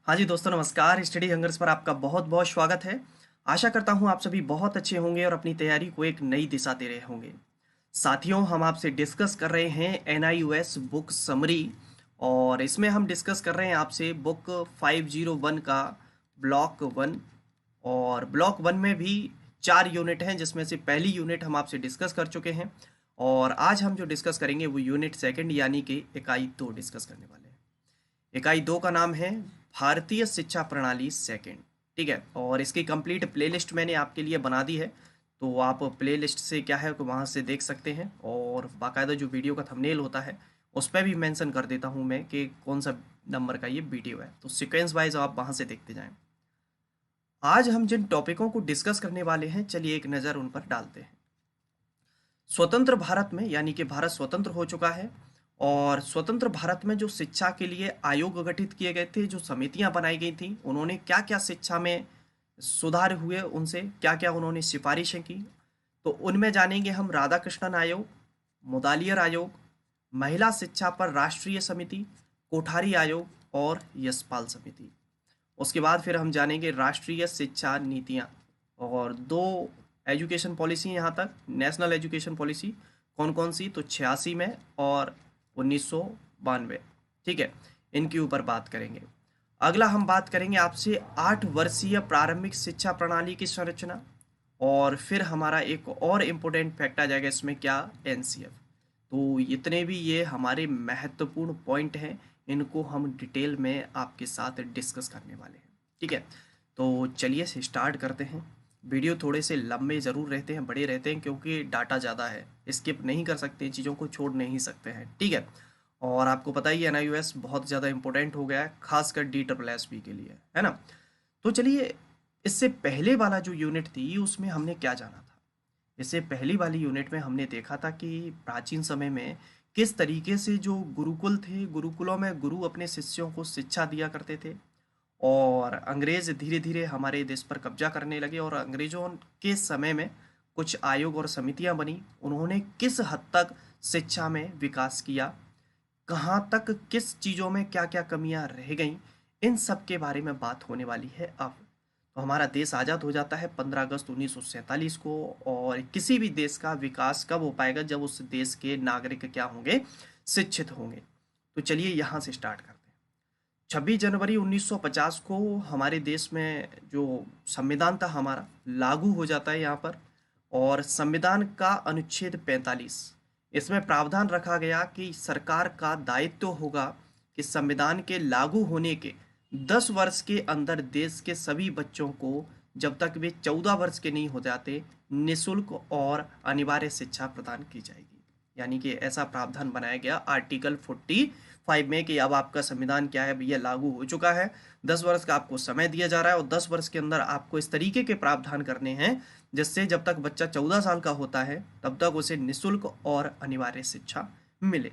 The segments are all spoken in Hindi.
हाँ जी दोस्तों, नमस्कार। स्टडी हंगर्स पर आपका बहुत बहुत स्वागत है। आशा करता हूँ आप सभी बहुत अच्छे होंगे और अपनी तैयारी को एक नई दिशा दे रहे होंगे। साथियों, हम आपसे डिस्कस कर रहे हैं NIOS बुक समरी, और इसमें हम डिस्कस कर रहे हैं आपसे बुक 501 का ब्लॉक वन। और ब्लॉक वन में भी 4 यूनिट हैं, जिसमें से पहली यूनिट हम आपसे डिस्कस कर चुके हैं। और आज हम जो डिस्कस करेंगे वो यूनिट सेकंड यानी कि इकाई 2 डिस्कस करने वाले हैं। इकाई 2 का नाम है भारतीय शिक्षा प्रणाली सेकंड। ठीक है, और इसकी कंप्लीट प्लेलिस्ट मैंने आपके लिए बना दी है, तो आप प्लेलिस्ट से क्या है कि वहाँ से देख सकते हैं। और बाकायदा जो वीडियो का थंबनेल होता है उस पर भी मेंशन कर देता हूँ मैं कि कौन सा नंबर का ये वीडियो है, तो सीक्वेंस वाइज आप वहाँ से देखते जाएं। आज हम जिन टॉपिकों को डिस्कस करने वाले हैं, चलिए एक नज़र उन पर डालते हैं। स्वतंत्र भारत में, यानी कि भारत स्वतंत्र हो चुका है, और स्वतंत्र भारत में जो शिक्षा के लिए आयोग गठित किए गए थे, जो समितियां बनाई गई थी, उन्होंने क्या क्या शिक्षा में सुधार हुए, उनसे क्या क्या उन्होंने सिफारिशें की, तो उनमें जानेंगे हम राधाकृष्णन आयोग, मुदालियर आयोग, महिला शिक्षा पर राष्ट्रीय समिति, कोठारी आयोग और यशपाल समिति। उसके बाद फिर हम जानेंगे राष्ट्रीय शिक्षा नीतियाँ, और दो एजुकेशन पॉलिसी यहाँ तक, नेशनल एजुकेशन पॉलिसी कौन कौन सी, तो 86 में और 1992। ठीक है, इनके ऊपर बात करेंगे। अगला हम बात करेंगे आपसे 8 वर्षीय प्रारंभिक शिक्षा प्रणाली की संरचना, और फिर हमारा एक और इम्पोर्टेंट फैक्ट आ जाएगा इसमें, क्या, NCF। तो इतने भी ये हमारे महत्वपूर्ण पॉइंट हैं, इनको हम डिटेल में आपके साथ डिस्कस करने वाले हैं। ठीक है, तो चलिए से स्टार्ट करते हैं। वीडियो थोड़े से लंबे ज़रूर रहते हैं, बड़े रहते हैं, क्योंकि डाटा ज़्यादा है, स्किप नहीं कर सकते, चीज़ों को छोड़ नहीं सकते हैं। ठीक है, और आपको पता ही है NIOS बहुत ज़्यादा इंपॉर्टेंट हो गया है, खासकर DSSB के लिए, है ना। तो चलिए, इससे पहले वाला जो यूनिट थी उसमें हमने क्या जाना था। इससे पहली वाली यूनिट में हमने देखा था कि प्राचीन समय में किस तरीके से जो गुरुकुल थे, गुरुकुलों में गुरु अपने शिष्यों को शिक्षा दिया करते थे, और अंग्रेज धीरे धीरे हमारे देश पर कब्जा करने लगे, और अंग्रेजों के समय में कुछ आयोग और समितियां बनी, उन्होंने किस हद तक शिक्षा में विकास किया, कहाँ तक किस चीज़ों में क्या क्या कमियां रह गईं, इन सब के बारे में बात होने वाली है अब। तो हमारा देश आज़ाद हो जाता है 15 अगस्त 1947 को, और किसी भी देश का विकास कब हो पाएगा, जब उस देश के नागरिक क्या होंगे, शिक्षित होंगे। तो चलिए यहाँ से स्टार्ट करते हैं। 26 जनवरी 1950 को हमारे देश में जो संविधान था हमारा लागू हो जाता है यहाँ पर, और संविधान का अनुच्छेद 45, इसमें प्रावधान रखा गया कि सरकार का दायित्व होगा कि संविधान के लागू होने के 10 वर्ष के अंदर देश के सभी बच्चों को, जब तक वे 14 वर्ष के नहीं हो जाते, निःशुल्क और अनिवार्य शिक्षा प्रदान की जाएगी। यानी कि ऐसा प्रावधान बनाया गया आर्टिकल 45 में कि अब आपका संविधान क्या है भैया, लागू हो चुका है, 10 वर्ष का आपको समय दिया जा रहा है, और 10 वर्ष के अंदर आपको इस तरीके के प्रावधान करने हैं जिससे जब तक बच्चा 14 साल का होता है तब तक उसे निःशुल्क और अनिवार्य शिक्षा मिले।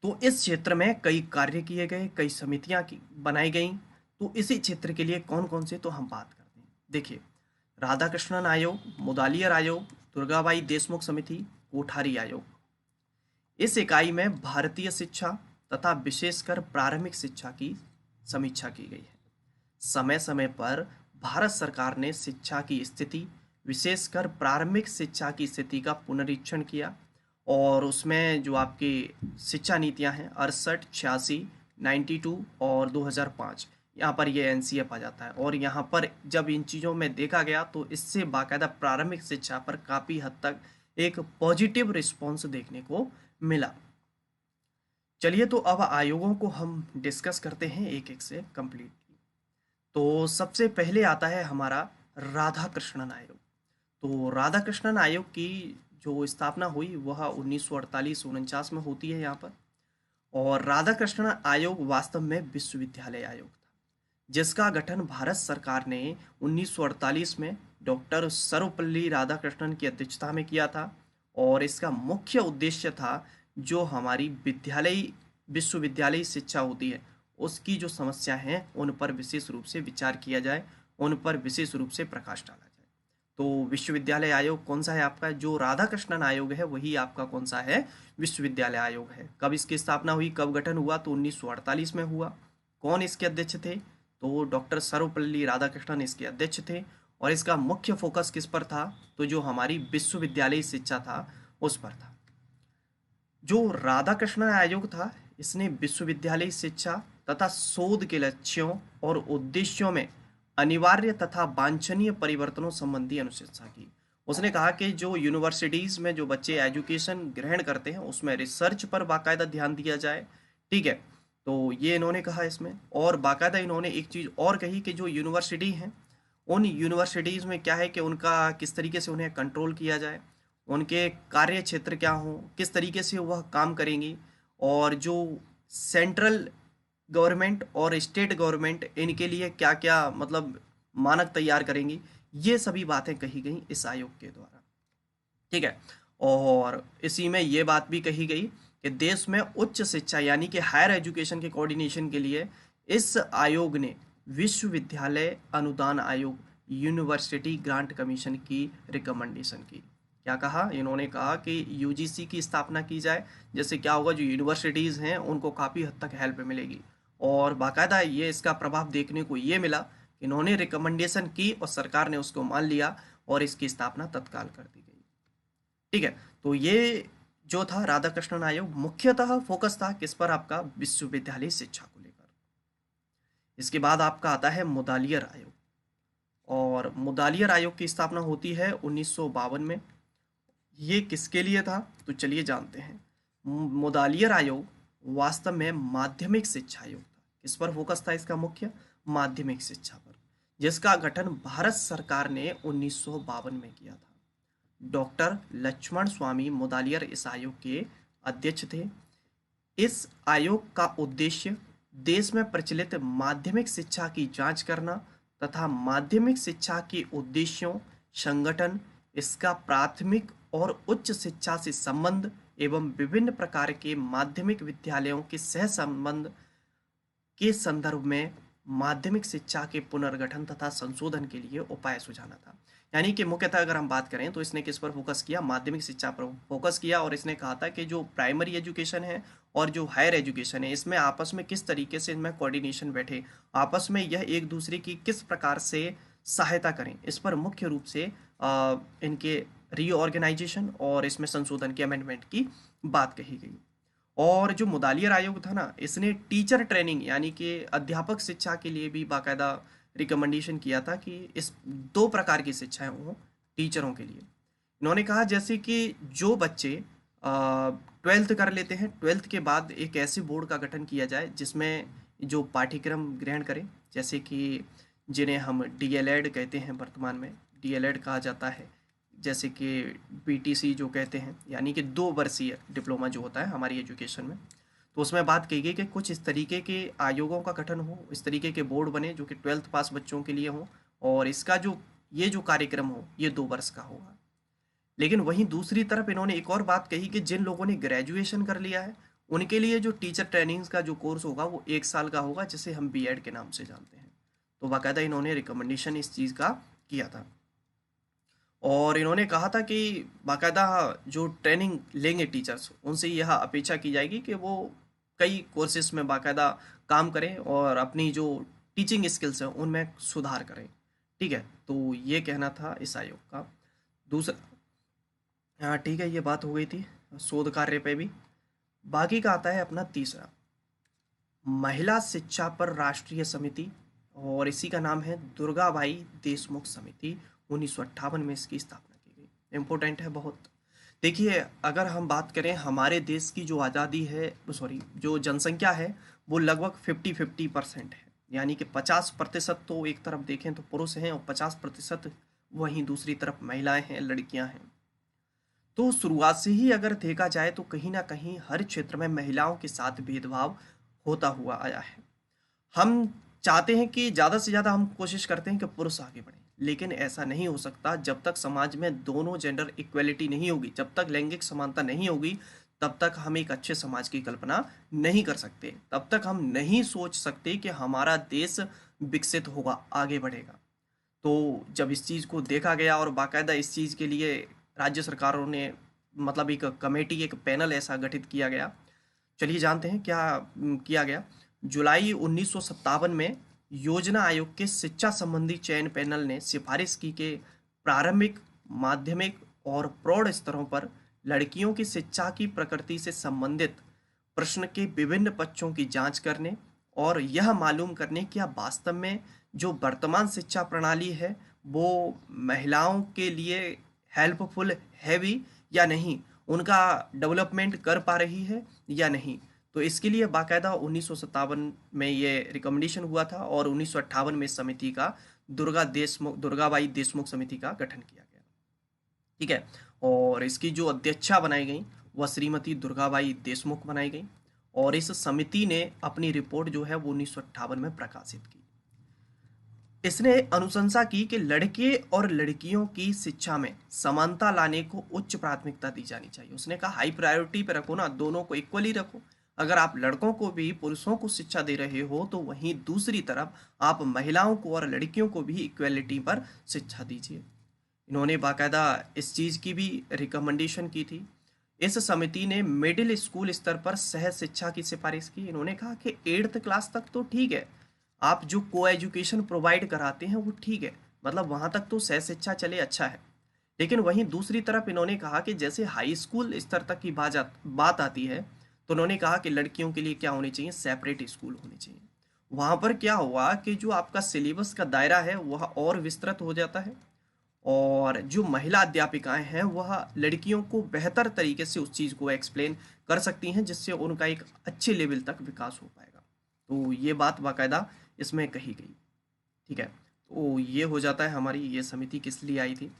तो इस क्षेत्र में कई कार्य किए गए, कई समितियां बनाई गई। तो इसी क्षेत्र के लिए कौन कौन से, तो हम बात करते हैं। देखिए, राधाकृष्णन आयोग, मुदालियर आयोग, दुर्गाबाई देशमुख समिति, कोठारी आयोग। इस इकाई में भारतीय शिक्षा तथा विशेषकर प्रारंभिक शिक्षा की समीक्षा की गई है। समय समय पर भारत सरकार ने शिक्षा की स्थिति, विशेषकर प्रारंभिक शिक्षा की स्थिति का पुनरीक्षण किया, और उसमें जो आपकी शिक्षा नीतियां हैं 68, 86, 92 और 2005, यहाँ पर ये NCF आ जाता है। और यहाँ पर जब इन चीज़ों में देखा गया तो इससे बाकायदा प्रारंभिक शिक्षा पर काफ़ी हद तक एक पॉजिटिव रिस्पॉन्स देखने को मिला। चलिए, तो अब आयोगों को हम डिस्कस करते हैं एक एक से कंप्लीटली। तो सबसे पहले आता है हमारा राधाकृष्णन आयोग। तो राधाकृष्णन आयोग की जो स्थापना हुई वह 1948-49 में होती है यहाँ पर। और राधाकृष्णन आयोग वास्तव में विश्वविद्यालय आयोग था, जिसका गठन भारत सरकार ने 1948 में डॉक्टर सर्वपल्ली राधाकृष्णन की अध्यक्षता में किया था। और इसका मुख्य उद्देश्य था जो हमारी विश्वविद्यालय शिक्षा होती है उसकी जो समस्या हैं उन पर विशेष रूप से विचार किया जाए, उन पर विशेष रूप से प्रकाश डाला जाए। तो विश्वविद्यालय आयोग कौन सा है आपका, जो राधाकृष्णन आयोग है वही आपका कौन सा है, विश्वविद्यालय आयोग है। कब इसकी स्थापना हुई, कब गठन हुआ, तो 1948 में हुआ। कौन इसके अध्यक्ष थे? तो डॉक्टर सर्वपल्ली राधाकृष्णन इसके अध्यक्ष थे और इसका मुख्य फोकस किस पर था? तो जो हमारी विश्वविद्यालय शिक्षा था उस पर था। जो राधाकृष्णन आयोग था इसने विश्वविद्यालय शिक्षा तथा शोध के लक्ष्यों और उद्देश्यों में अनिवार्य तथा वांछनीय परिवर्तनों संबंधी अनुशंसा की। उसने कहा कि जो यूनिवर्सिटीज में जो बच्चे एजुकेशन ग्रहण करते हैं उसमें रिसर्च पर बाकायदा ध्यान दिया जाए। ठीक है, तो ये इन्होंने कहा इसमें। और बाकायदा इन्होंने एक चीज और कही कि जो यूनिवर्सिटी हैं उन यूनिवर्सिटीज में क्या है कि उनका किस तरीके से उन्हें कंट्रोल किया जाए, उनके कार्य क्षेत्र क्या हों, किस तरीके से वह काम करेंगी, और जो सेंट्रल गवर्नमेंट और स्टेट गवर्नमेंट इनके लिए क्या क्या मतलब मानक तैयार करेंगी, ये सभी बातें कही गई इस आयोग के द्वारा। ठीक है, और इसी में ये बात भी कही गई कि देश में उच्च शिक्षा यानी कि हायर एजुकेशन के कोऑर्डिनेशन के लिए इस आयोग ने विश्वविद्यालय अनुदान आयोग यूनिवर्सिटी ग्रांट कमीशन की रिकमेंडेशन की। क्या कहा? इन्होंने कहा कि यूजीसी की स्थापना की जाए, जैसे क्या होगा, जो यूनिवर्सिटीज़ हैं उनको काफ़ी हद तक हेल्प मिलेगी। और बाकायदा ये इसका प्रभाव देखने को ये मिला, इन्होंने रिकमेंडेशन की और सरकार ने उसको मान लिया और इसकी स्थापना तत्काल कर दी गई। ठीक है, तो ये जो था राधाकृष्णन आयोग मुख्यतः फोकस था किस पर? आपका विश्वविद्यालय शिक्षा को लेकर। इसके बाद आपका आता है मुदालियर आयोग, और मुदालियर आयोग की स्थापना होती है 1952 में। ये किसके लिए था? तो चलिए जानते हैं। मुदालियर आयोग वास्तव में माध्यमिक शिक्षा आयोग था। किस पर फोकस था इसका मुख्य? माध्यमिक शिक्षा पर, जिसका गठन भारत सरकार ने 1952 में किया था। डॉक्टर लक्ष्मण स्वामी मुदालियर इस आयोग के अध्यक्ष थे। इस आयोग का उद्देश्य देश में प्रचलित माध्यमिक शिक्षा की जांच करना तथा माध्यमिक शिक्षा के उद्देश्यों, संगठन, इसका प्राथमिक और उच्च शिक्षा से संबंध एवं विभिन्न प्रकार के माध्यमिक विद्यालयों के सह संबंध के संदर्भ में माध्यमिक शिक्षा के पुनर्गठन तथा संशोधन के लिए उपाय सुझाना था। यानी कि मुख्यतः अगर हम बात करें तो इसने किस पर फोकस किया? माध्यमिक शिक्षा पर फोकस किया। और इसने कहा था कि जो प्राइमरी एजुकेशन है और जो हायर एजुकेशन है इसमें आपस में किस तरीके से इनमें कोऑर्डिनेशन बैठे, आपस में यह एक दूसरे की किस प्रकार से सहायता करें, इस पर मुख्य रूप से इनके रीऑर्गेनाइजेशन और इसमें संशोधन के अमेंडमेंट की बात कही गई। और जो मुदालियर आयोग था ना, इसने टीचर ट्रेनिंग यानी कि अध्यापक शिक्षा के लिए भी बाकायदा रिकमेंडेशन किया था कि इस 2 प्रकार की शिक्षाएं हों टीचरों के लिए। इन्होंने कहा जैसे कि जो बच्चे 12th कर लेते हैं, 12th के बाद एक ऐसे बोर्ड का गठन किया जाए जिसमें जो पाठ्यक्रम ग्रहण करें, जैसे कि जिन्हें हम डीएलएड कहते हैं, वर्तमान में डीएलएड कहा जाता है, जैसे कि बीटीसी जो कहते हैं, यानी कि 2 वर्षीय डिप्लोमा जो होता है हमारी एजुकेशन में। तो उसमें बात कही गई कि कुछ इस तरीके के आयोगों का गठन हो, इस तरीके के बोर्ड बने जो कि 12th पास बच्चों के लिए हो, और इसका जो कार्यक्रम हो ये 2 वर्ष का होगा। लेकिन वहीं दूसरी तरफ इन्होंने एक और बात कही कि जिन लोगों ने ग्रेजुएशन कर लिया है उनके लिए जो टीचर ट्रेनिंग का जो कोर्स होगा वो 1 साल का होगा, जिसे हम बीएड के नाम से जानते हैं। तो बाकायदा इन्होंने रिकमेंडेशन इस चीज़ का किया था। और इन्होंने कहा था कि बाकायदा जो ट्रेनिंग लेंगे टीचर्स उनसे यह अपेक्षा की जाएगी कि वो कई कोर्सेज में बाकायदा काम करें और अपनी जो टीचिंग स्किल्स हैं उनमें सुधार करें। ठीक है, तो ये कहना था इस आयोग का। दूसरा, हाँ ठीक है, ये बात हो गई थी शोध कार्य पे भी। बाकी का आता है अपना तीसरा, महिला शिक्षा पर राष्ट्रीय समिति, और इसी का नाम है दुर्गाबाई देशमुख समिति। 1958 में इसकी स्थापना की गई। इम्पोर्टेंट है बहुत। देखिए, अगर हम बात करें हमारे देश की जो आज़ादी है, सॉरी, जो जनसंख्या है वो लगभग 50-50% है, यानी कि 50% तो एक तरफ देखें तो पुरुष हैं और 50% वहीं दूसरी तरफ महिलाएं हैं, लड़कियां हैं। तो शुरुआत से ही अगर देखा जाए तो कहीं ना कहीं हर क्षेत्र में महिलाओं के साथ भेदभाव होता हुआ आया है। हम चाहते हैं कि ज़्यादा से ज़्यादा हम कोशिश करते हैं कि पुरुष आगे बढ़े, लेकिन ऐसा नहीं हो सकता जब तक समाज में दोनों जेंडर इक्वलिटी नहीं होगी, जब तक लैंगिक समानता नहीं होगी, तब तक हम एक अच्छे समाज की कल्पना नहीं कर सकते, तब तक हम नहीं सोच सकते कि हमारा देश विकसित होगा, आगे बढ़ेगा। तो जब इस चीज़ को देखा गया और बाकायदा इस चीज़ के लिए राज्य सरकारों ने मतलब एक कमेटी, एक पैनल ऐसा गठित किया गया। चलिए जानते हैं क्या किया गया। जुलाई 1957 में योजना आयोग के शिक्षा संबंधी चयन पैनल ने सिफारिश की कि प्रारंभिक, माध्यमिक और प्रौढ़ स्तरों पर लड़कियों की शिक्षा की प्रकृति से संबंधित प्रश्न के विभिन्न पक्षों की जांच करने और यह मालूम करने कि क्या वास्तव में जो वर्तमान शिक्षा प्रणाली है वो महिलाओं के लिए हेल्पफुल है भी या नहीं, उनका डेवलपमेंट कर पा रही है या नहीं। तो इसके लिए बाकायदा 1957 में ये रिकमेंडेशन हुआ था और 1958 में इस समिति का दुर्गाबाई देशमुख समिति का गठन किया गया। ठीक है। और इसकी जो अध्यक्षा बनाई गई वह श्रीमती दुर्गाबाई देशमुख बनाई गई और इस समिति ने अपनी रिपोर्ट जो है वो 1958 में प्रकाशित की। इसने अनुशंसा की कि लड़के और लड़कियों की शिक्षा में समानता लाने को उच्च प्राथमिकता दी जानी चाहिए। उसने कहा हाई प्रायोरिटी पे रखो ना, दोनों को इक्वली रखो। अगर आप लड़कों को भी पुरुषों को शिक्षा दे रहे हो तो वहीं दूसरी तरफ आप महिलाओं को और लड़कियों को भी इक्वलिटी पर शिक्षा दीजिए। इन्होंने बाकायदा इस चीज़ की भी रिकमेंडेशन की थी। इस समिति ने मिडिल स्कूल स्तर पर सहज शिक्षा की सिफारिश की। इन्होंने कहा कि 8th क्लास तक तो ठीक है, आप जो को एजुकेशन प्रोवाइड कराते हैं वो ठीक है, मतलब वहाँ तक तो सहज शिक्षा चले, अच्छा है। लेकिन वहीं दूसरी तरफ इन्होंने कहा कि जैसे हाई स्कूल स्तर तक की बात आती है तो उन्होंने कहा कि लड़कियों के लिए क्या होने चाहिए, सेपरेट स्कूल होने चाहिए। वहाँ पर क्या हुआ कि जो आपका सिलेबस का दायरा है वह और विस्तृत हो जाता है और जो महिला अध्यापिकाएं हैं वह लड़कियों को बेहतर तरीके से उस चीज़ को एक्सप्लेन कर सकती हैं जिससे उनका एक अच्छे लेवल तक विकास हो पाएगा। तो ये बात बाकायदा इसमें कही गई। ठीक है, तो ये हो जाता है हमारी ये समिति किस लिए आई थी।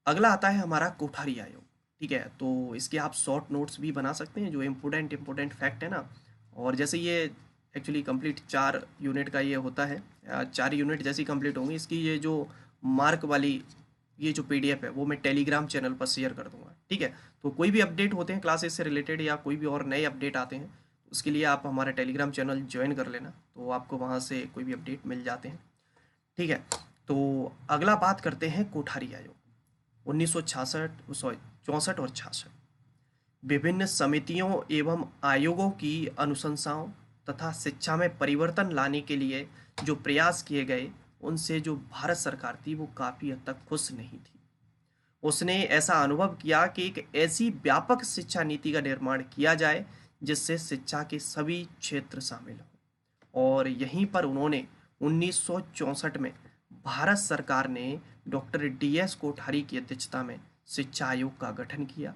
अगला आता है हमारा कोठारी आयोग। ठीक है, तो इसके आप शॉर्ट नोट्स भी बना सकते हैं जो इम्पोर्टेंट फैक्ट है ना। और जैसे ये एक्चुअली कंप्लीट 4 यूनिट का ये होता है, 4 यूनिट जैसी कंप्लीट होंगी। इसकी ये जो मार्क वाली ये जो PDF है वो मैं टेलीग्राम चैनल पर शेयर कर दूंगा। ठीक है, तो कोई भी अपडेट होते हैं क्लासेस से रिलेटेड या कोई भी और नए अपडेट आते हैं उसके लिए आप हमारा टेलीग्राम चैनल ज्वाइन कर लेना, तो आपको वहाँ से कोई भी अपडेट मिल जाते हैं। ठीक है, तो अगला बात करते हैं कोठारी आयोग। 1964 और 66 विभिन्न समितियों एवं आयोगों की अनुशंसाओं तथा शिक्षा में परिवर्तन लाने के लिए जो प्रयास किए गए उनसे जो भारत सरकार थी वो काफ़ी हद तक खुश नहीं थी। उसने ऐसा अनुभव किया कि एक ऐसी व्यापक शिक्षा नीति का निर्माण किया जाए जिससे शिक्षा के सभी क्षेत्र शामिल हों। और यहीं पर उन्होंने 1964 में भारत सरकार ने डॉक्टर DS कोठारी की अध्यक्षता में शिक्षा आयोग का गठन किया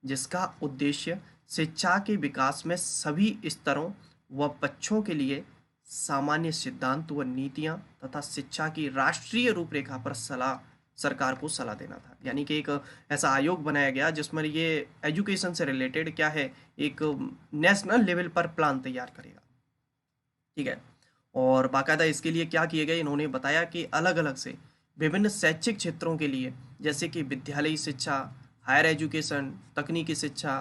जिसका उद्देश्य शिक्षा के विकास में सभी स्तरों व पक्षों के लिए सामान्य सिद्धांत व नीतियां तथा शिक्षा की राष्ट्रीय रूपरेखा पर सरकार को सलाह देना था। यानी कि एक ऐसा आयोग बनाया गया जिसमें ये एजुकेशन से रिलेटेड क्या है, एक नेशनल लेवल पर प्लान तैयार करेगा। ठीक है, और बाकायदा इसके लिए क्या किए गए, इन्होंने बताया कि अलग अलग से विभिन्न शैक्षिक क्षेत्रों के लिए जैसे कि विद्यालयी शिक्षा, हायर एजुकेशन, तकनीकी शिक्षा,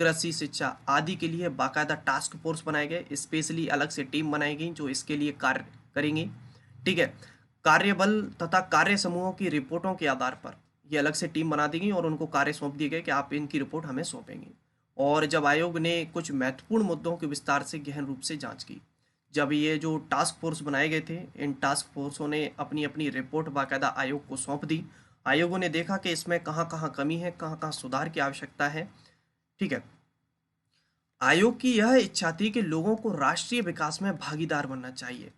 कृषि शिक्षा आदि के लिए बाकायदा टास्क फोर्स बनाए गए, स्पेशली अलग से टीम बनाई गई जो इसके लिए कार्य करेंगी। ठीक है, कार्यबल तथा कार्य समूहों की रिपोर्टों के आधार पर ये अलग से टीम बना दी गई और उनको कार्य सौंप दिए गए कि आप इनकी रिपोर्ट हमें सौंपेंगे। और जब आयोग ने कुछ महत्वपूर्ण मुद्दों के विस्तार से गहन रूप से जांच की, जब ये जो टास्क फोर्स बनाए गए थे इन टास्क फोर्सों ने अपनी अपनी रिपोर्ट बाकायदा आयोग को सौंप दी। आयोगों ने देखा कि इसमें कहाँ कहाँ कमी है, कहाँ कहाँ सुधार की आवश्यकता है। ठीक है, आयोग की यह इच्छा थी कि लोगों को राष्ट्रीय विकास में भागीदार बनना चाहिए।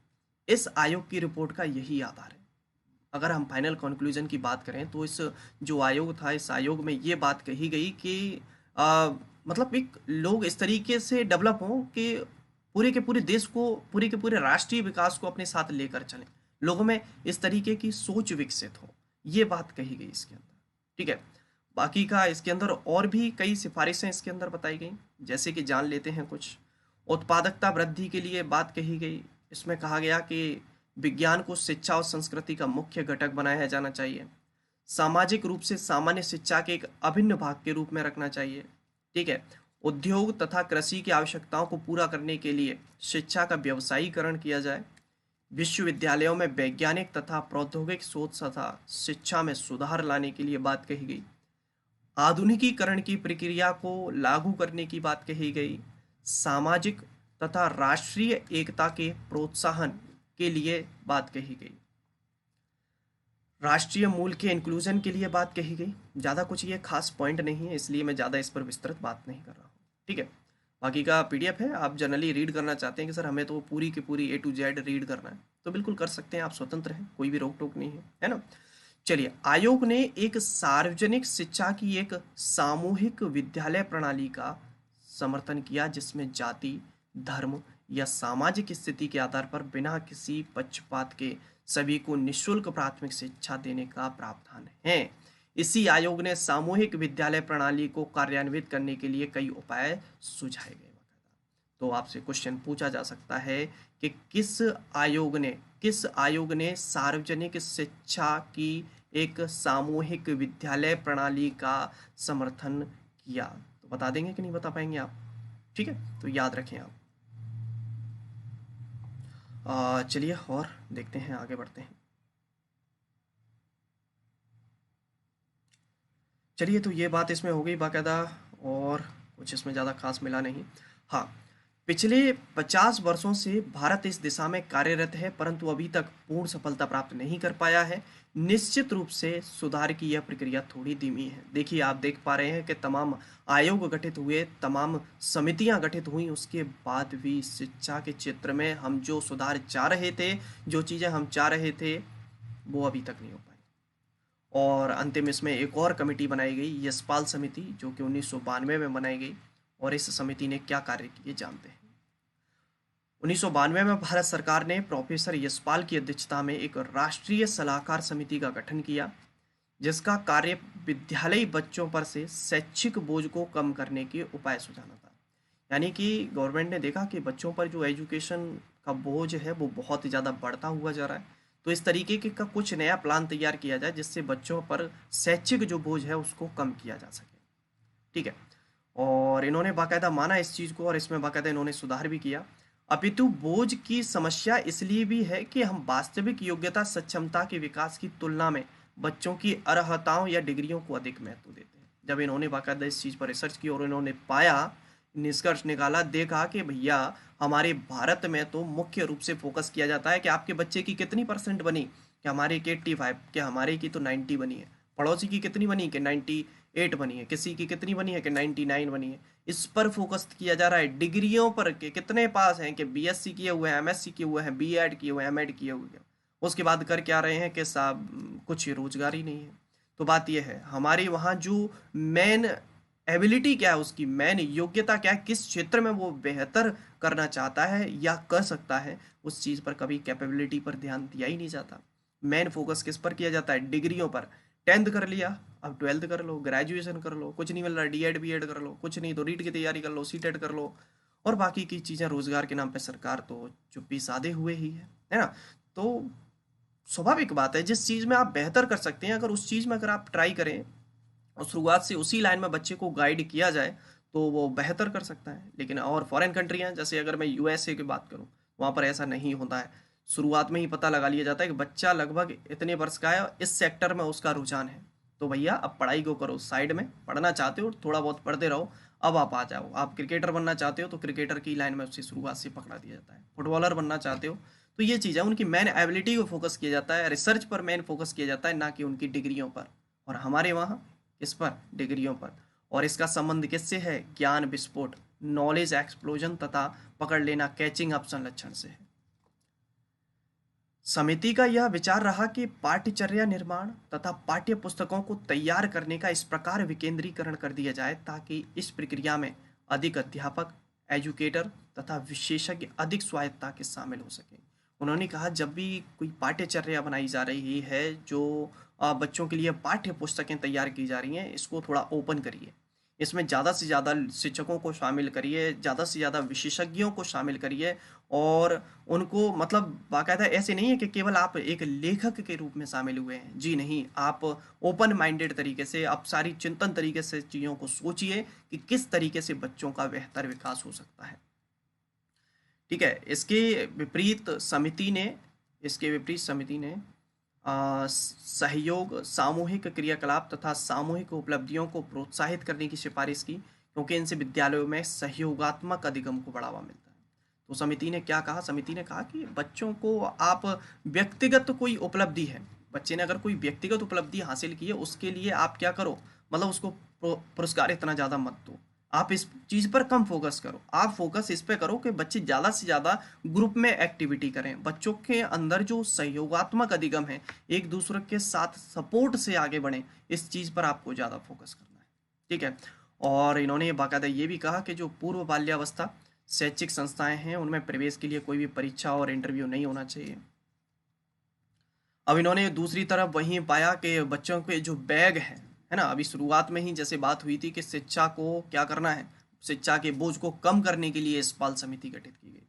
इस आयोग की रिपोर्ट का यही आधार है। अगर हम फाइनल कंक्लूजन की बात करें तो इस जो आयोग था, इस आयोग में ये बात कही गई कि मतलब एक लोग इस तरीके से डेवलप हों कि पूरे के पूरे देश को, पूरे के पूरे राष्ट्रीय विकास को अपने साथ लेकर चलें, लोगों में इस तरीके की सोच विकसित हो, ये बात कही गई इसके अंदर। ठीक है, बाकी का इसके अंदर और भी कई सिफारिशें इसके अंदर बताई गई, जैसे कि जान लेते हैं कुछ। उत्पादकता वृद्धि के लिए बात कही गई। इसमें कहा गया कि विज्ञान को शिक्षा और संस्कृति का मुख्य घटक बनाया जाना चाहिए, सामाजिक रूप से सामान्य शिक्षा के एक अभिन्न भाग के रूप में रखना चाहिए। ठीक है, उद्योग तथा कृषि की आवश्यकताओं को पूरा करने के लिए शिक्षा का व्यवसायीकरण किया जाए। विश्वविद्यालयों में वैज्ञानिक तथा प्रौद्योगिक शोध तथा शिक्षा में सुधार लाने के लिए बात कही गई। आधुनिकीकरण की प्रक्रिया को लागू करने की बात कही गई। सामाजिक तथा राष्ट्रीय एकता के प्रोत्साहन के लिए बात कही गई। राष्ट्रीय मूल के इंक्लूजन के लिए बात कही गई। ज़्यादा कुछ ये खास पॉइंट नहीं है, इसलिए मैं ज़्यादा इस पर विस्तृत बात नहीं कर रहा हूँ। ठीक है, बाकी का पीडीएफ है, आप जनरली रीड करना चाहते हैं कि सर हमें तो पूरी की पूरी A to Z रीड करना है, तो बिल्कुल कर सकते हैं, आप स्वतंत्र हैं, कोई भी रोक टोक नहीं है ना। चलिए, आयोग ने एक सार्वजनिक शिक्षा की एक सामूहिक विद्यालय प्रणाली का समर्थन किया जिसमें जाति, धर्म या सामाजिक स्थिति के आधार पर बिना किसी पक्षपात के सभी को निःशुल्क प्राथमिक शिक्षा देने का प्रावधान है। इसी आयोग ने सामूहिक विद्यालय प्रणाली को कार्यान्वित करने के लिए कई उपाय सुझाए गए। तो आपसे क्वेश्चन पूछा जा सकता है कि किस आयोग ने सार्वजनिक शिक्षा की एक सामूहिक विद्यालय प्रणाली का समर्थन किया? तो बता देंगे कि नहीं बता पाएंगे आप? ठीक है, तो याद रखें आप। चलिए और देखते हैं, आगे बढ़ते हैं। चलिए, तो ये बात इसमें हो गई बाकायदा, और कुछ इसमें ज़्यादा खास मिला नहीं। हाँ, पिछले 50 वर्षों से भारत इस दिशा में कार्यरत है, परंतु अभी तक पूर्ण सफलता प्राप्त नहीं कर पाया है। निश्चित रूप से सुधार की यह प्रक्रिया थोड़ी धीमी है। देखिए, आप देख पा रहे हैं कि तमाम आयोग गठित हुए, तमाम समितियां गठित हुई, उसके बाद भी शिक्षा के क्षेत्र में हम जो सुधार चाह रहे थे, जो चीज़ें हम चाह रहे थे, वो अभी तक नहीं हो पाई। और अंतिम इसमें एक और कमेटी बनाई गई, यशपाल समिति, जो कि 1992 में बनाई गई। और इस समिति ने क्या कार्य किए जानते हैं। 1992 में भारत सरकार ने प्रोफेसर यशपाल की अध्यक्षता में एक राष्ट्रीय सलाहकार समिति का गठन किया, जिसका कार्य विद्यालयी बच्चों पर से शैक्षिक बोझ को कम करने के उपाय सुझाना था। यानी कि गवर्नमेंट ने देखा कि बच्चों पर जो एजुकेशन का बोझ है वो बहुत ही ज़्यादा बढ़ता हुआ जा रहा है, तो इस तरीके का कुछ नया प्लान तैयार किया जाए जिससे बच्चों पर शैक्षिक जो बोझ है उसको कम किया जा सके। ठीक है, और इन्होंने बाकायदा माना इस चीज़ को, और इसमें बाकायदा इन्होंने सुधार भी किया। अपितु बोझ की समस्या इसलिए भी है कि हम वास्तविक योग्यता सक्षमता के विकास की तुलना में बच्चों की अर्हताओं या डिग्रियों को अधिक महत्व देते हैं। जब इन्होंने बाकायदा इस चीज़ पर रिसर्च की और इन्होंने पाया, निष्कर्ष निकाला, देखा कि भैया हमारे भारत में तो मुख्य रूप से फोकस किया जाता है कि आपके बच्चे की कितनी परसेंट बनी, कि हमारे की 85, कि हमारे की तो 90 बनी है, पड़ोसी की कितनी बनी कि 98 बनी है, किसी की कितनी बनी है कि 99 बनी है। इस पर फोकस किया जा रहा है, डिग्रियों पर कि कितने पास हैं, कि बीएससी किए हुए हैं, एमएससी किए हुए हैं, बीएड किए हुए हैं, एमएड किए हुए हैं। उसके बाद कर क्या रहे हैं कि साहब कुछ रोजगार ही नहीं है। तो बात यह है, हमारे वहाँ जो मेन एबिलिटी क्या है, उसकी मेन योग्यता क्या है, किस क्षेत्र में वो बेहतर करना चाहता है या कर सकता है, उस चीज़ पर कभी कैपेबिलिटी पर ध्यान दिया ही नहीं जाता। मेन फोकस किस पर किया जाता है? डिग्रियों पर। 10th कर लिया, अब 12th कर लो, ग्रेजुएशन कर लो, कुछ नहीं मिल रहा डीएड बीएड कर लो, कुछ नहीं तो रीट की तैयारी कर लो, सीटेट कर लो, और बाकी की चीज़ें रोजगार के नाम पे सरकार तो चुप्पी साधे हुए ही है ना। तो स्वाभाविक बात है, जिस चीज़ में आप बेहतर कर सकते हैं, अगर उस चीज़ में अगर आप ट्राई करें और शुरुआत से उसी लाइन में बच्चे को गाइड किया जाए तो वो बेहतर कर सकता है। लेकिन और फॉरेन कंट्रियाँ, जैसे अगर मैं यूएसए की बात करूँ, वहाँ पर ऐसा नहीं होता है। शुरुआत में ही पता लगा लिया जाता है कि बच्चा लगभग इतने वर्ष का है, इस सेक्टर में उसका रुझान है, तो भैया अब पढ़ाई को करो साइड में, पढ़ना चाहते हो थोड़ा बहुत पढ़ते रहो, अब आप आ जाओ। आप क्रिकेटर बनना चाहते हो तो क्रिकेटर की लाइन में उससे शुरुआत से पकड़ा दिया जाता है। फुटबॉलर बनना चाहते हो तो ये चीज़ है, उनकी मेन एबिलिटी को फोकस किया जाता है, रिसर्च पर मेन फोकस किया जाता है, ना कि उनकी डिग्रियों पर। और हमारे वहाँ इस पर, डिग्रियों पर। और इसका संबंध किससे है? ज्ञान विस्फोट, नॉलेज एक्सप्लोजन तथा पकड़ लेना, कैचिंग अप संलक्षण से है। समिति का यह विचार रहा कि पाठ्यचर्या निर्माण तथा पाठ्य पुस्तकों को तैयार करने का इस प्रकार विकेंद्रीकरण कर दिया जाए ताकि इस प्रक्रिया में अधिक अध्यापक, एजुकेटर तथा विशेषज्ञ अधिक स्वायत्ता के शामिल हो सकें। उन्होंने कहा, जब भी कोई पाठ्यचर्या बनाई जा रही है, जो बच्चों के लिए पाठ्य पुस्तकें तैयार की जा रही हैं, इसको थोड़ा ओपन करिए, इसमें ज़्यादा से ज़्यादा शिक्षकों को शामिल करिए, ज़्यादा से ज़्यादा विशेषज्ञों को शामिल करिए, और उनको मतलब बाकायदा ऐसे नहीं है कि केवल आप एक लेखक के रूप में शामिल हुए हैं, जी नहीं, आप ओपन माइंडेड तरीके से, आप सारी चिंतन तरीके से चीज़ों को सोचिए कि किस तरीके से बच्चों का बेहतर विकास हो सकता है। ठीक है, इसके विपरीत समिति ने सहयोग, सामूहिक क्रियाकलाप तथा सामूहिक उपलब्धियों को प्रोत्साहित करने की सिफारिश की, क्योंकि इनसे विद्यालयों में सहयोगात्मक अधिगम को बढ़ावा मिलता है। तो समिति ने क्या कहा? समिति ने कहा कि बच्चों को आप व्यक्तिगत कोई उपलब्धि है, बच्चे ने अगर कोई व्यक्तिगत उपलब्धि हासिल की है उसके लिए आप क्या करो, मतलब उसको पुरस्कार इतना ज़्यादा मत दो, आप इस चीज़ पर कम फोकस करो, आप फोकस इस पे करो कि बच्चे ज़्यादा से ज़्यादा ग्रुप में एक्टिविटी करें, बच्चों के अंदर जो सहयोगात्मक अधिगम है, एक दूसरे के साथ सपोर्ट से आगे बढ़ें, इस चीज़ पर आपको ज़्यादा फोकस करना है। ठीक है। और इन्होंने बाकायदा ये भी कहा कि जो पूर्व बाल्यावस्था शैक्षिक संस्थाएं हैं उनमें प्रवेश के लिए कोई भी परीक्षा और इंटरव्यू नहीं होना चाहिए। अब इन्होंने दूसरी तरफ वहीं पाया कि बच्चों के जो बैग है ना, अभी शुरुआत में ही जैसे बात हुई थी कि शिक्षा को क्या करना है, शिक्षा के बोझ को कम करने के लिए इस बाल समिति गठित की गई।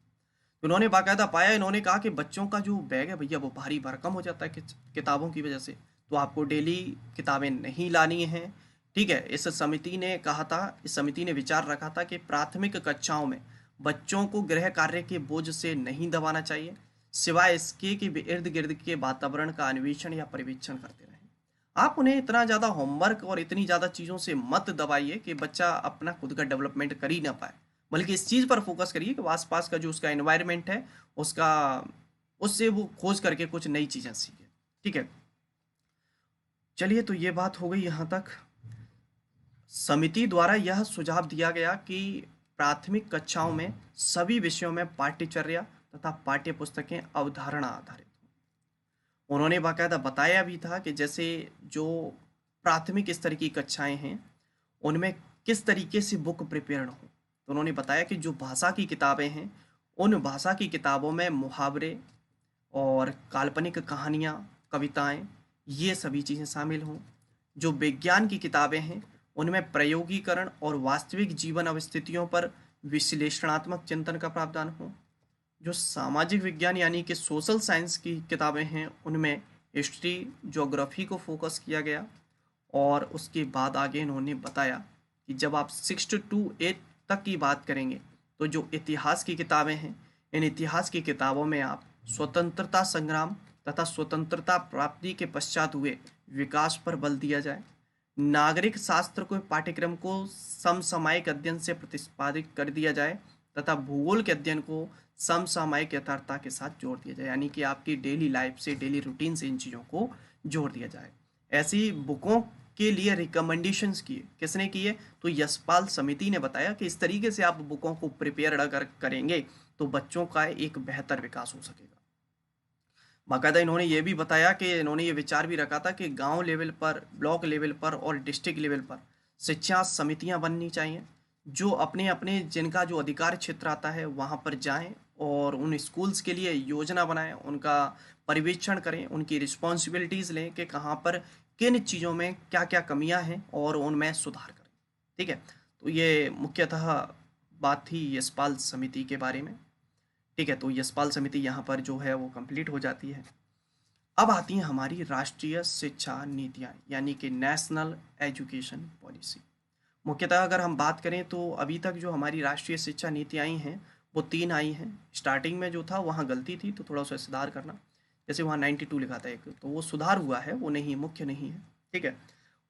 तो इन्होंने बाकायदा पाया, इन्होंने कहा कि बच्चों का जो बैग है भैया वो भारी भरकम हो जाता है किताबों की वजह से, तो आपको डेली किताबें नहीं लानी हैं। ठीक है। इस समिति ने कहा था, इस समिति ने विचार रखा था कि प्राथमिक कक्षाओं में बच्चों को गृह कार्य के बोझ से नहीं दबाना चाहिए, सिवाय इसके कि वे इर्द गिर्द के वातावरण का अन्वेषण या पर्यवेक्षण करते रहें। आप उन्हें इतना ज़्यादा होमवर्क और इतनी ज़्यादा चीज़ों से मत दबाइए कि बच्चा अपना खुद का डेवलपमेंट कर ही ना पाए, बल्कि इस चीज़ पर फोकस करिए कि आसपास का जो उसका एनवायरनमेंट है उसका, उससे वो खोज करके कुछ नई चीज़ें सीखे। ठीक है। चलिए, तो ये बात हो गई यहाँ तक। समिति द्वारा यह सुझाव दिया गया कि प्राथमिक कक्षाओं में सभी विषयों में पाठ्यचर्या तथा पाठ्य पुस्तकें अवधारणा आधारित हों। उन्होंने बाकायदा बताया भी था कि जैसे जो प्राथमिक स्तर की कक्षाएं हैं उनमें किस तरीके से बुक प्रिपेयर्ड हो। तो उन्होंने बताया कि जो भाषा की किताबें हैं उन भाषा की किताबों में मुहावरे और काल्पनिक कहानियाँ, कविताएं, ये सभी चीज़ें शामिल हों। जो विज्ञान की किताबें हैं उनमें प्रयोगीकरण और वास्तविक जीवन अवस्थितियों पर विश्लेषणात्मक चिंतन का प्रावधान हो। जो सामाजिक विज्ञान यानी कि सोशल साइंस की किताबें हैं उनमें हिस्ट्री, ज्योग्राफी को फोकस किया गया। और उसके बाद आगे इन्होंने बताया कि जब आप 6 to 8 तक की बात करेंगे तो जो इतिहास की किताबें हैं, इन इतिहास की किताबों में आप स्वतंत्रता संग्राम तथा स्वतंत्रता प्राप्ति के पश्चात हुए विकास पर बल दिया जाए। नागरिक शास्त्र को पाठ्यक्रम को समसामयिक अध्ययन से प्रतिपादित कर दिया जाए तथा भूगोल के अध्ययन को समसामयिक यथार्थता के साथ जोड़ दिया जाए, यानी कि आपकी डेली लाइफ से, डेली रूटीन से इन चीज़ों को जोड़ दिया जाए। ऐसी बुकों के लिए रिकमेंडेशंस किए, किसने किए? तो यशपाल समिति ने बताया कि इस तरीके से आप बुकों को प्रिपेयर अगर करेंगे तो बच्चों का एक बेहतर विकास हो सकेगा। बाकायदा इन्होंने ये भी बताया कि इन्होंने ये विचार भी रखा था कि गांव लेवल पर, ब्लॉक लेवल पर और डिस्ट्रिक्ट लेवल पर शिक्षा समितियां बननी चाहिए, जो अपने अपने जिनका जो अधिकार क्षेत्र आता है वहां पर जाएं और उन स्कूल्स के लिए योजना बनाएं, उनका पर्यवेक्षण करें, उनकी रिस्पॉन्सिबिलिटीज़ लें कि कहाँ पर किन चीज़ों में क्या क्या कमियां हैं और उनमें सुधार करें। ठीक है। तो ये मुख्यतः बात थी यशपाल समिति के बारे में। ठीक है। तो यशपाल समिति यहाँ पर जो है वो कंप्लीट हो जाती है। अब आती हैं हमारी राष्ट्रीय शिक्षा नीतियाँ, यानी कि नेशनल एजुकेशन पॉलिसी। मुख्यतः अगर हम बात करें तो अभी तक जो हमारी राष्ट्रीय शिक्षा नीति आई हैं वो 3 आई हैं। स्टार्टिंग में जो था वहाँ गलती थी तो थोड़ा सा सुधार करना, जैसे वहाँ 92 लिखा था एक, तो वो सुधार हुआ है, वो नहीं, मुख्य नहीं है। ठीक है।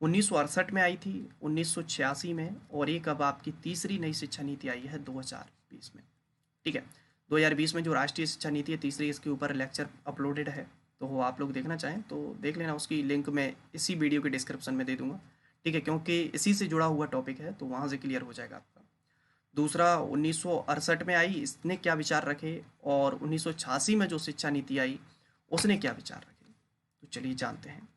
1968 में आई थी, 1986 में, और एक अब आपकी तीसरी नई शिक्षा नीति आई है 2020 में। ठीक है। 2020 में जो राष्ट्रीय शिक्षा नीति है तीसरी, इसके ऊपर लेक्चर अपलोडेड है, तो वो आप लोग देखना चाहें तो देख लेना, उसकी लिंक मैं इसी वीडियो के डिस्क्रिप्शन में दे दूंगा। ठीक है, क्योंकि इसी से जुड़ा हुआ टॉपिक है तो वहाँ से क्लियर हो जाएगा आपका। दूसरा 1968 में आई, इसने क्या विचार रखे, और 1986 में जो शिक्षा नीति आई उसने क्या विचार रखे, तो चलिए जानते हैं।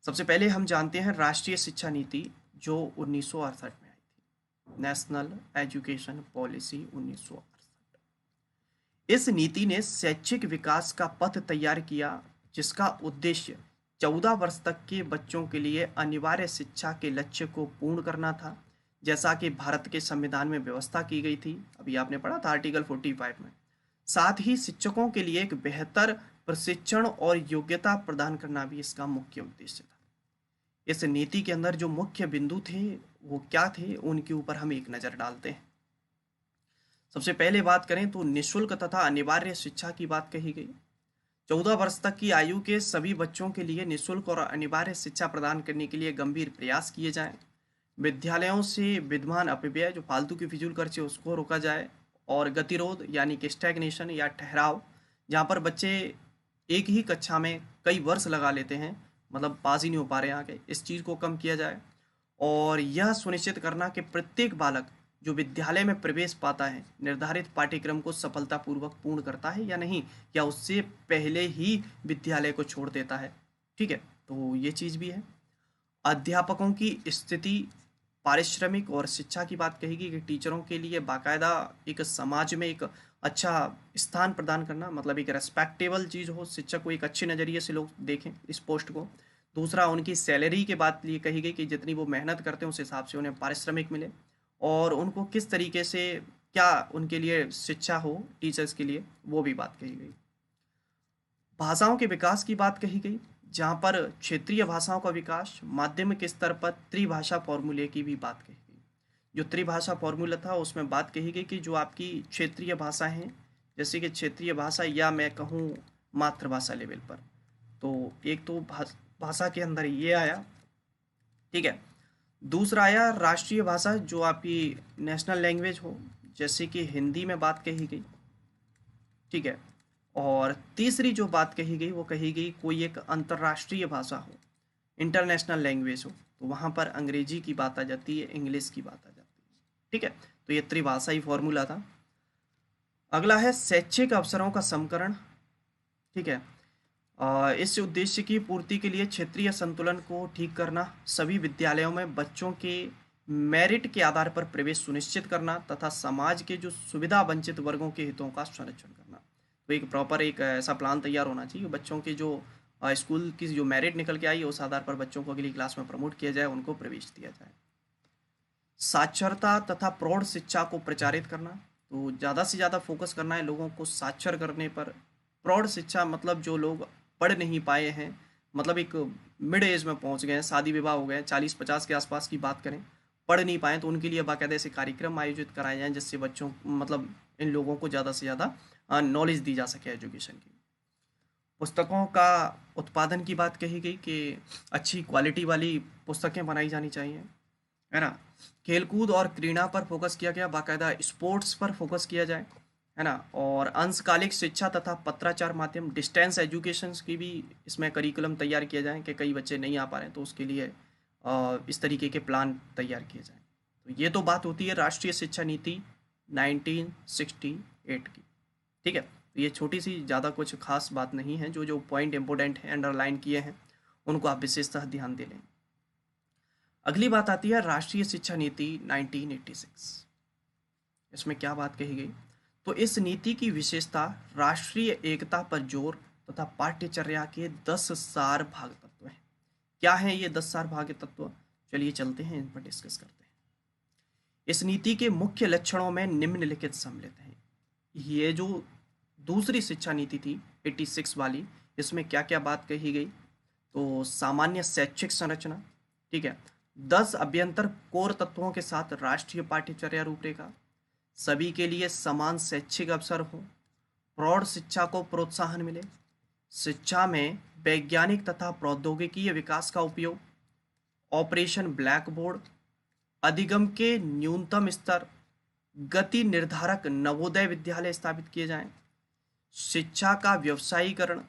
सबसे पहले हम जानते हैं राष्ट्रीय शिक्षा नीति जो 1968 में आई थी, नेशनल एजुकेशन पॉलिसी 1968। इस नीति ने शैक्षिक विकास का पथ तैयार किया, जिसका उद्देश्य 14 वर्ष तक के बच्चों के लिए अनिवार्य शिक्षा के लक्ष्य को पूर्ण करना था, जैसा कि भारत के संविधान में व्यवस्था की गई थी, अभी आपने पढ़ा था आर्टिकल 45 में। साथ ही शिक्षकों के लिए एक बेहतर प्रशिक्षण और योग्यता प्रदान करना भी इसका मुख्य उद्देश्य था। इस नीति के अंदर जो मुख्य बिंदु थे वो क्या थे, उनके ऊपर हम एक नज़र डालते हैं। सबसे पहले बात करें तो निःशुल्क तथा अनिवार्य शिक्षा की बात कही गई। 14 वर्ष तक की आयु के सभी बच्चों के लिए निःशुल्क और अनिवार्य शिक्षा प्रदान करने के लिए गंभीर प्रयास किए जाएं। विद्यालयों से विद्यमान अपव्यय, जो फालतू की फिजूल खर्चे, उसको रोका जाए, और गतिरोध यानी कि स्टैग्नेशन या ठहराव, जहाँ पर बच्चे एक ही कक्षा में कई वर्ष लगा लेते हैं, मतलब पास ही नहीं हो पा रहे हैं आगे, इस चीज़ को कम किया जाए। और यह सुनिश्चित करना कि प्रत्येक बालक जो विद्यालय में प्रवेश पाता है निर्धारित पाठ्यक्रम को सफलतापूर्वक पूर्ण करता है या नहीं, या उससे पहले ही विद्यालय को छोड़ देता है। ठीक है, तो ये चीज़ भी है। अध्यापकों की स्थिति, पारिश्रमिक और शिक्षा की बात कहेगी कि टीचरों के लिए बाकायदा एक समाज में एक अच्छा स्थान प्रदान करना, मतलब एक रेस्पेक्टेबल चीज़ हो, शिक्षक को एक अच्छे नज़रिए से लोग देखें इस पोस्ट को। दूसरा, उनकी सैलरी की बात ये कही गई कि जितनी वो मेहनत करते हैं उस हिसाब से उन्हें पारिश्रमिक मिले, और उनको किस तरीके से क्या उनके लिए शिक्षा हो टीचर्स के लिए, वो भी बात कही गई। भाषाओं के विकास की बात कही गई, जहाँ पर क्षेत्रीय भाषाओं का विकास, माध्यमिक स्तर पर त्रिभाषा फॉर्मूले की भी बात कही गई। जो त्रिभाषा फॉर्मूला था उसमें बात कही गई कि जो आपकी क्षेत्रीय भाषा हैं, जैसे कि क्षेत्रीय भाषा या मैं कहूँ मातृभाषा लेवल पर, तो एक तो भाषा के अंदर ये आया। ठीक है, दूसरा आया राष्ट्रीय भाषा, जो आपकी नेशनल लैंग्वेज हो, जैसे कि हिंदी में बात कही गई। ठीक है, और तीसरी जो बात कही गई वो कही गई कोई एक अंतर्राष्ट्रीय भाषा हो, इंटरनेशनल लैंग्वेज हो, तो वहाँ पर अंग्रेजी की बात आ जाती है, इंग्लिश की बात आ जाती है। ठीक है, तो ये त्रिभाषाई फॉर्मूला था। अगला है शैक्षिक अवसरों का समकरण। ठीक है, इस उद्देश्य की पूर्ति के लिए क्षेत्रीय संतुलन को ठीक करना, सभी विद्यालयों में बच्चों के मेरिट के आधार पर प्रवेश सुनिश्चित करना तथा समाज के जो सुविधा वंचित वर्गों के हितों का संरक्षण करना। तो एक प्रॉपर एक ऐसा प्लान तैयार होना चाहिए, बच्चों के जो स्कूल की जो मेरिट निकल के आई है उस आधार पर बच्चों को अगली क्लास में प्रमोट किया जाए, उनको प्रवेश दिया जाए। साक्षरता तथा प्रौढ़ शिक्षा को प्रचारित करना, तो ज़्यादा से ज़्यादा फोकस करना है लोगों को साक्षर करने पर। प्रौढ़ शिक्षा मतलब जो लोग पढ़ नहीं पाए हैं, मतलब एक मिड एज में पहुंच गए हैं, शादी विवाह हो गए, 40-50 के आसपास की बात करें, पढ़ नहीं पाए, तो उनके लिए बाकायदे ऐसे कार्यक्रम आयोजित कराए जाएं जिससे बच्चों मतलब इन लोगों को ज़्यादा से ज़्यादा नॉलेज दी जा सके एजुकेशन की। पुस्तकों का उत्पादन की बात कही गई कि अच्छी क्वालिटी वाली पुस्तकें बनाई जानी चाहिए, है ना। खेलकूद और क्रीड़ा पर फोकस किया गया, बाकायदा स्पोर्ट्स पर फोकस किया जाए, है ना। और अंशकालिक शिक्षा तथा पत्राचार माध्यम, डिस्टेंस एजुकेशन की भी इसमें करिकुलम तैयार किया जाए कि कई बच्चे नहीं आ पा रहे हैं तो उसके लिए इस तरीके के प्लान तैयार किए जाएं। तो ये तो बात होती है राष्ट्रीय शिक्षा नीति 1968 की। ठीक है, तो ये छोटी सी, ज़्यादा कुछ खास बात नहीं है, जो जो पॉइंट इंपॉर्टेंट है अंडरलाइन किए हैं उनको आप विशेषतः ध्यान दे लें। अगली बात आती है राष्ट्रीय शिक्षा नीति 1986। इसमें क्या बात कही गई, तो इस नीति की विशेषता राष्ट्रीय एकता पर जोर तथा पाठ्यचर्या के 10 सार भाग तत्व हैं। क्या हैं ये 10 सार भाग तत्व, चलिए चलते हैं इन पर डिस्कस करते हैं। इस नीति के मुख्य लक्षणों में निम्नलिखित सम्मिलित हैं। ये जो दूसरी शिक्षा नीति थी 86 वाली, इसमें क्या क्या बात कही गई, तो सामान्य शैक्षिक संरचना, ठीक है, 10 अभ्यंतर कोर तत्वों के साथ राष्ट्रीय पाठ्यचर्या रूपरेखा, सभी के लिए समान शैक्षिक अवसर हो, प्रौढ़ शिक्षा को प्रोत्साहन मिले, शिक्षा में वैज्ञानिक तथा प्रौद्योगिकीय विकास का उपयोग, ऑपरेशन ब्लैक बोर्ड, अधिगम के न्यूनतम स्तर, गति निर्धारक नवोदय विद्यालय स्थापित किए जाएं, शिक्षा का व्यवसायीकरण,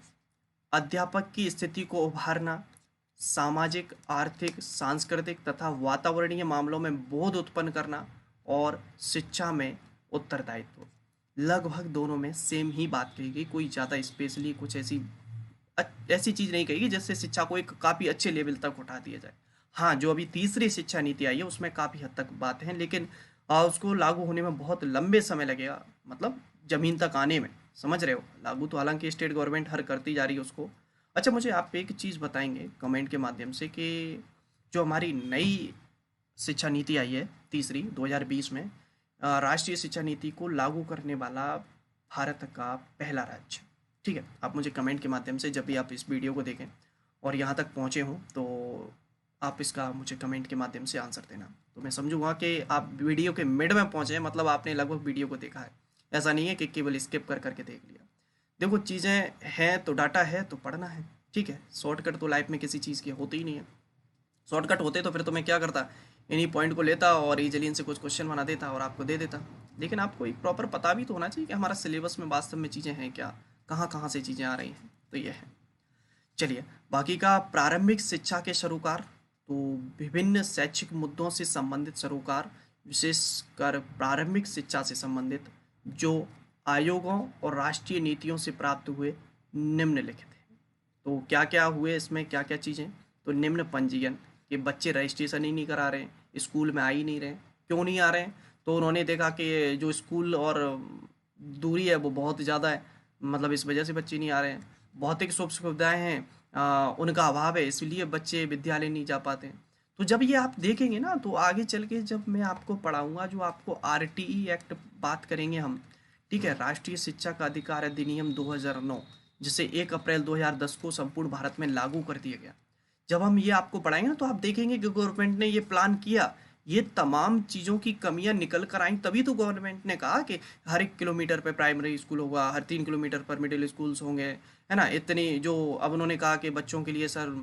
अध्यापक की स्थिति को उभारना, सामाजिक, आर्थिक, सांस्कृतिक तथा वातावरणीय मामलों में बोध उत्पन्न करना, और शिक्षा में उत्तरदायित्व। लगभग दोनों में सेम ही बात कही गई, कोई ज़्यादा स्पेशली कुछ ऐसी चीज़ नहीं कही गई जिससे शिक्षा को एक काफ़ी अच्छे लेवल तक उठा दिया जाए। हाँ, जो अभी तीसरी शिक्षा नीति आई है उसमें काफ़ी हद तक बात है, लेकिन उसको लागू होने में बहुत लंबे समय लगेगा, मतलब ज़मीन तक आने में, समझ रहे हो। लागू तो हालांकि स्टेट गवर्नमेंट हर करती जा रही है उसको। अच्छा, मुझे आप एक चीज़ बताएंगे कमेंट के माध्यम से कि जो हमारी नई शिक्षा नीति आई है तीसरी 2020 में, राष्ट्रीय शिक्षा नीति को लागू करने वाला भारत का पहला राज्य, ठीक है, आप मुझे कमेंट के माध्यम से जब भी आप इस वीडियो को देखें और यहाँ तक पहुँचे हों तो आप इसका मुझे कमेंट के माध्यम से आंसर देना, तो मैं समझूंगा कि आप वीडियो के मिड में पहुँचे, मतलब आपने लगभग वीडियो को देखा है, ऐसा नहीं है कि केवल स्किप कर करके देख लिया। देखो, चीज़ें हैं तो डाटा है तो पढ़ना है, ठीक है। शॉर्टकट तो लाइफ में किसी चीज़ की होती ही नहीं है। शॉर्टकट होते तो फिर तो मैं क्या करता, इन्हीं पॉइंट को लेता और इजीली इनसे कुछ क्वेश्चन बना देता और आपको दे देता, लेकिन आपको एक प्रॉपर पता भी तो होना चाहिए कि हमारा सिलेबस में वास्तव में चीज़ें हैं क्या, कहाँ कहाँ से चीज़ें आ रही हैं। तो ये है। चलिए, बाकी का प्रारंभिक शिक्षा के सरोकार, तो विभिन्न शैक्षिक मुद्दों से संबंधित सरोकार, विशेषकर प्रारंभिक शिक्षा से संबंधित, जो आयोगों और राष्ट्रीय नीतियों से प्राप्त हुए, निम्नलिखित हैं। तो क्या क्या हुए इसमें, क्या क्या चीज़ें, तो निम्न पंजीयन, कि बच्चे रजिस्ट्रेशन ही नहीं करा रहे हैं, स्कूल में आ ही नहीं रहे हैं। क्यों नहीं आ रहे हैं? तो उन्होंने देखा कि जो स्कूल और दूरी है वो बहुत ज़्यादा है, मतलब इस वजह से बच्चे नहीं आ रहे हैं। भौतिक सुख सुविधाएं हैं, उनका अभाव है, इसलिए बच्चे विद्यालय नहीं जा पाते हैं। तो जब ये आप देखेंगे ना, तो आगे चल के जब मैं आपको पढ़ाऊंगा, जो आपको आरटीई एक्ट बात करेंगे हम, ठीक है, राष्ट्रीय शिक्षा का अधिकार अधिनियम 2009, जिसे 1 अप्रैल 2010 को संपूर्ण भारत में लागू कर दिया गया। जब हम ये आपको पढ़ाएंगे ना, तो आप देखेंगे कि गवर्नमेंट ने ये प्लान किया, ये तमाम चीज़ों की कमियां निकल कर आई, तभी तो गवर्नमेंट ने कहा कि हर 1 किलोमीटर पे प्राइमरी स्कूल होगा, हर 3 किलोमीटर पर मिडिल स्कूल्स होंगे, है ना। इतनी जो अब उन्होंने कहा कि बच्चों के लिए सर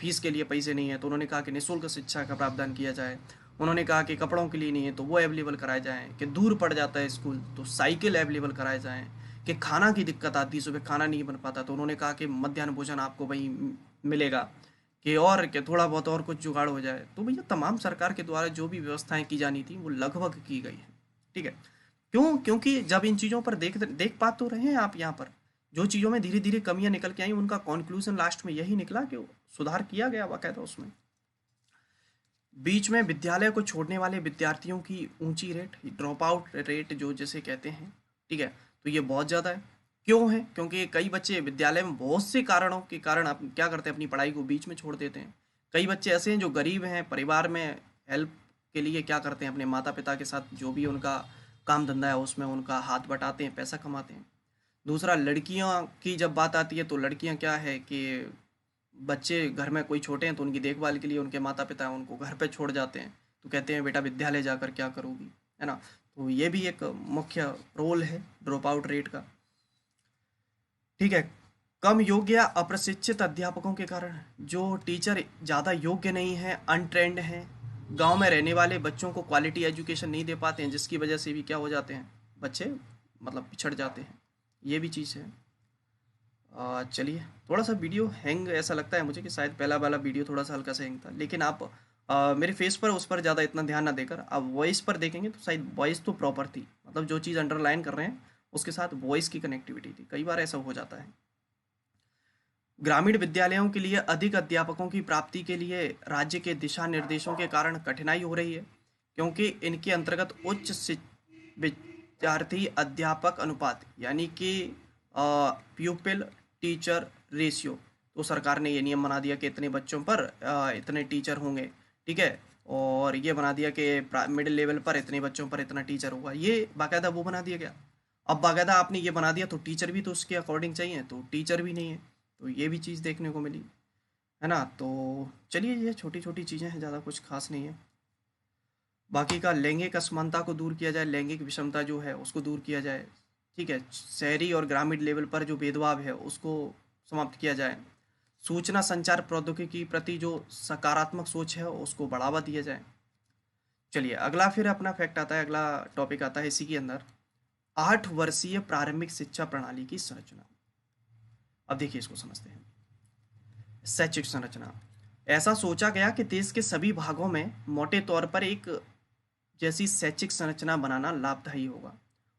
फीस के लिए पैसे नहीं है, तो उन्होंने कहा कि निःशुल्क शिक्षा का प्रावधान किया जाए। उन्होंने कहा कि कपड़ों के लिए नहीं है तो वो अवेलेबल कराए जाएँ, कि दूर पड़ जाता है स्कूल तो साइकिल अवेलेबल कराए जाएँ, कि खाना की दिक्कत आती है, सुबह खाना नहीं बन पाता, तो उन्होंने कहा कि मध्याह्न भोजन आपको वहीं मिलेगा, कि और कि थोड़ा बहुत और कुछ जुगाड़ हो जाए। तो भैया तमाम सरकार के द्वारा जो भी व्यवस्थाएं की जानी थी वो लगभग की गई हैं, ठीक है। क्यों? क्योंकि जब इन चीज़ों पर देख देख पा तो रहे हैं आप यहाँ पर, जो चीज़ों में धीरे धीरे कमियां निकल के आई, उनका कंक्लूजन लास्ट में यही निकला कि सुधार किया गया बाकायदा उसमें। बीच में विद्यालय को छोड़ने वाले विद्यार्थियों की ऊंची रेट, ड्रॉप आउट रेट जो जिसे कहते हैं, ठीक है, तो ये बहुत ज़्यादा है। क्यों है? क्योंकि कई बच्चे विद्यालय में बहुत से कारणों के कारण आप क्या करते हैं, अपनी पढ़ाई को बीच में छोड़ देते हैं। कई बच्चे ऐसे हैं जो गरीब हैं, परिवार में हेल्प के लिए क्या करते हैं, अपने माता पिता के साथ जो भी उनका काम धंधा है उसमें उनका हाथ बटाते हैं, पैसा कमाते हैं। दूसरा, लड़कियां की जब बात आती है, तो लड़कियां क्या है कि बच्चे घर में कोई छोटे हैं तो उनकी देखभाल के लिए उनके माता पिता उनको घर पे छोड़ जाते हैं, तो कहते हैं बेटा विद्यालय जाकर क्या करोगी, है ना। तो ये भी एक मुख्य रोल है ड्रॉप आउट रेट का, ठीक है। कम योग्य या अप्रशिक्षित अध्यापकों के कारण, जो टीचर ज़्यादा योग्य नहीं हैं, अनट्रेंड हैं, गांव में रहने वाले बच्चों को क्वालिटी एजुकेशन नहीं दे पाते हैं, जिसकी वजह से भी क्या हो जाते हैं बच्चे, मतलब पिछड़ जाते हैं। ये भी चीज़ है। चलिए, थोड़ा सा वीडियो हैंग ऐसा लगता है मुझे, कि शायद पहला वाला वीडियो थोड़ा सा हल्का सा हैंग था, लेकिन आप मेरे फेस पर उस पर ज़्यादा इतना ध्यान ना देकर आप वॉइस पर देखेंगे तो शायद वॉइस तो प्रॉपर थी, मतलब जो चीज़ अंडरलाइन कर रहे हैं उसके साथ वॉइस की कनेक्टिविटी थी। कई बार ऐसा हो जाता है। ग्रामीण विद्यालयों के लिए अधिक अध्यापकों की प्राप्ति के लिए राज्य के दिशा निर्देशों के कारण कठिनाई हो रही है, क्योंकि इनके अंतर्गत विद्यार्थी अध्यापक अनुपात, यानी कि प्यूपिल टीचर रेशियो, तो सरकार ने ये नियम बना दिया कि इतने बच्चों पर इतने टीचर होंगे, ठीक है। और ये बना दिया कि मिडिल लेवल पर इतने बच्चों पर इतना टीचर होगा, ये बाकायदा वो बना दिया गया। अब बाकायदा आपने ये बना दिया तो टीचर भी तो उसके अकॉर्डिंग चाहिए, तो टीचर भी नहीं है, तो ये भी चीज़ देखने को मिली, है ना। तो चलिए, ये छोटी छोटी चीज़ें हैं, ज़्यादा कुछ खास नहीं है। बाकी का लैंगिक असमानता को दूर किया जाए, लैंगिक विषमता जो है उसको दूर किया जाए, ठीक है। शहरी और ग्रामीण लेवल पर जो भेदभाव है उसको समाप्त किया जाए। सूचना संचार प्रौद्योगिकी के प्रति जो सकारात्मक सोच है उसको बढ़ावा दिया जाए। चलिए, अगला फिर अपना फैक्ट आता है, अगला टॉपिक आता है इसी के अंदर, 8 वर्षीय प्रारंभिक शिक्षा प्रणाली की संरचना। अब देखिए, इसको समझते हैं। शैक्षिक संरचना, ऐसा सोचा गया कि देश के सभी भागों में मोटे तौर पर एक जैसी शैक्षिक संरचना बनाना लाभदायी होगा,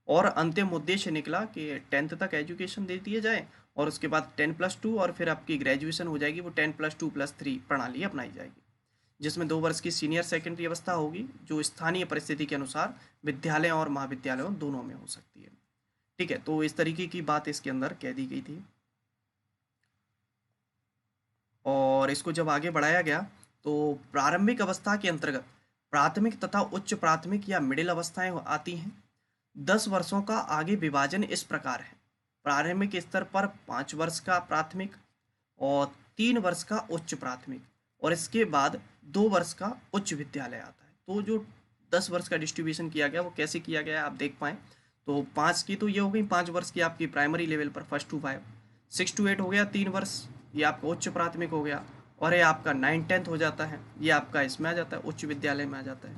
और अंतिम उद्देश्य निकला कि 10th तक एजुकेशन दे दिए जाए, और उसके बाद 10+2, और फिर आपकी ग्रेजुएशन हो जाएगी, वो 10+2+3 प्रणाली अपनाई जाएगी, जिसमें 2 वर्ष की सीनियर सेकेंडरी अवस्था होगी, जो स्थानीय परिस्थिति के अनुसार विद्यालय और महाविद्यालयों दोनों में हो सकती है, ठीक है। तो इस तरीके की बात इसके अंदर कह दी गई थी। और इसको जब आगे बढ़ाया गया, तो प्रारंभिक अवस्था के अंतर्गत प्राथमिक तथा उच्च प्राथमिक या मिडिल अवस्थाएं आती हैं। 10 वर्षों का आगे विभाजन इस प्रकार है: प्रारंभिक स्तर पर 5 वर्ष का प्राथमिक और 3 वर्ष का उच्च प्राथमिक, और इसके बाद 2 वर्ष का उच्च विद्यालय आता है। तो जो 10 वर्ष का डिस्ट्रीब्यूशन किया गया वो कैसे किया गया है आप देख पाएँ, तो 5 की तो ये हो गई, 5 वर्ष की आपकी प्राइमरी लेवल पर, 1 to 5, 6 to 8 हो गया 3 वर्ष, ये आपका उच्च प्राथमिक हो गया, और ये आपका 9th 10th हो जाता है, ये आपका इसमें आ जाता है, उच्च विद्यालय में आ जाता है।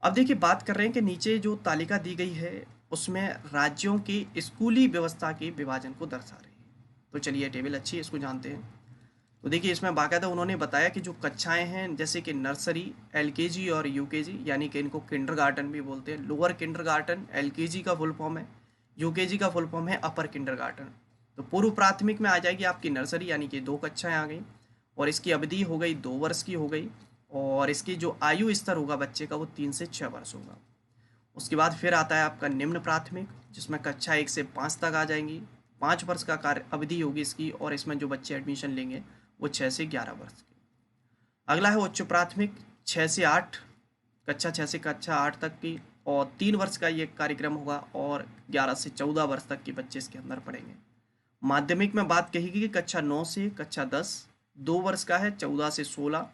अब देखिए बात कर रहे हैं कि नीचे जो तालिका दी गई है उसमें राज्यों की स्कूली व्यवस्था के विभाजन को दर्शा रही है। तो चलिए टेबल अच्छी है, इसको जानते हैं। तो देखिए इसमें बाकायदा उन्होंने बताया कि जो कक्षाएं हैं जैसे कि नर्सरी, एलकेजी और यूकेजी, यानी कि इनको किंडरगार्टन भी बोलते हैं। लोअर किंडरगार्टन एलकेजी का फुल फॉर्म है, यूकेजी का फुल फॉर्म है अपर किंडरगार्टन। तो पूर्व प्राथमिक में आ जाएगी आपकी नर्सरी, यानी कि 2 कक्षाएं आ गई, और इसकी अवधि हो गई 2 वर्ष की हो गई, और इसकी जो आयु स्तर होगा बच्चे का वो 3 से 6 वर्ष होगा। उसके बाद फिर आता है आपका निम्न प्राथमिक, जिसमें कक्षा 1 से 5 तक आ जाएंगी। 5 वर्ष का कार्य अवधि होगी इसकी, और इसमें जो बच्चे एडमिशन लेंगे वो 6 से 11 वर्ष के। अगला है उच्च प्राथमिक, 6 से 8, कक्षा 6 से कक्षा 8 तक की, और 3 वर्ष का ये कार्यक्रम होगा, और 11 से 14 वर्ष तक के बच्चे इसके अंदर पढ़ेंगे। माध्यमिक में बात कही गई कि कक्षा 9 से कक्षा 10 2 वर्ष का है, 14 से 16,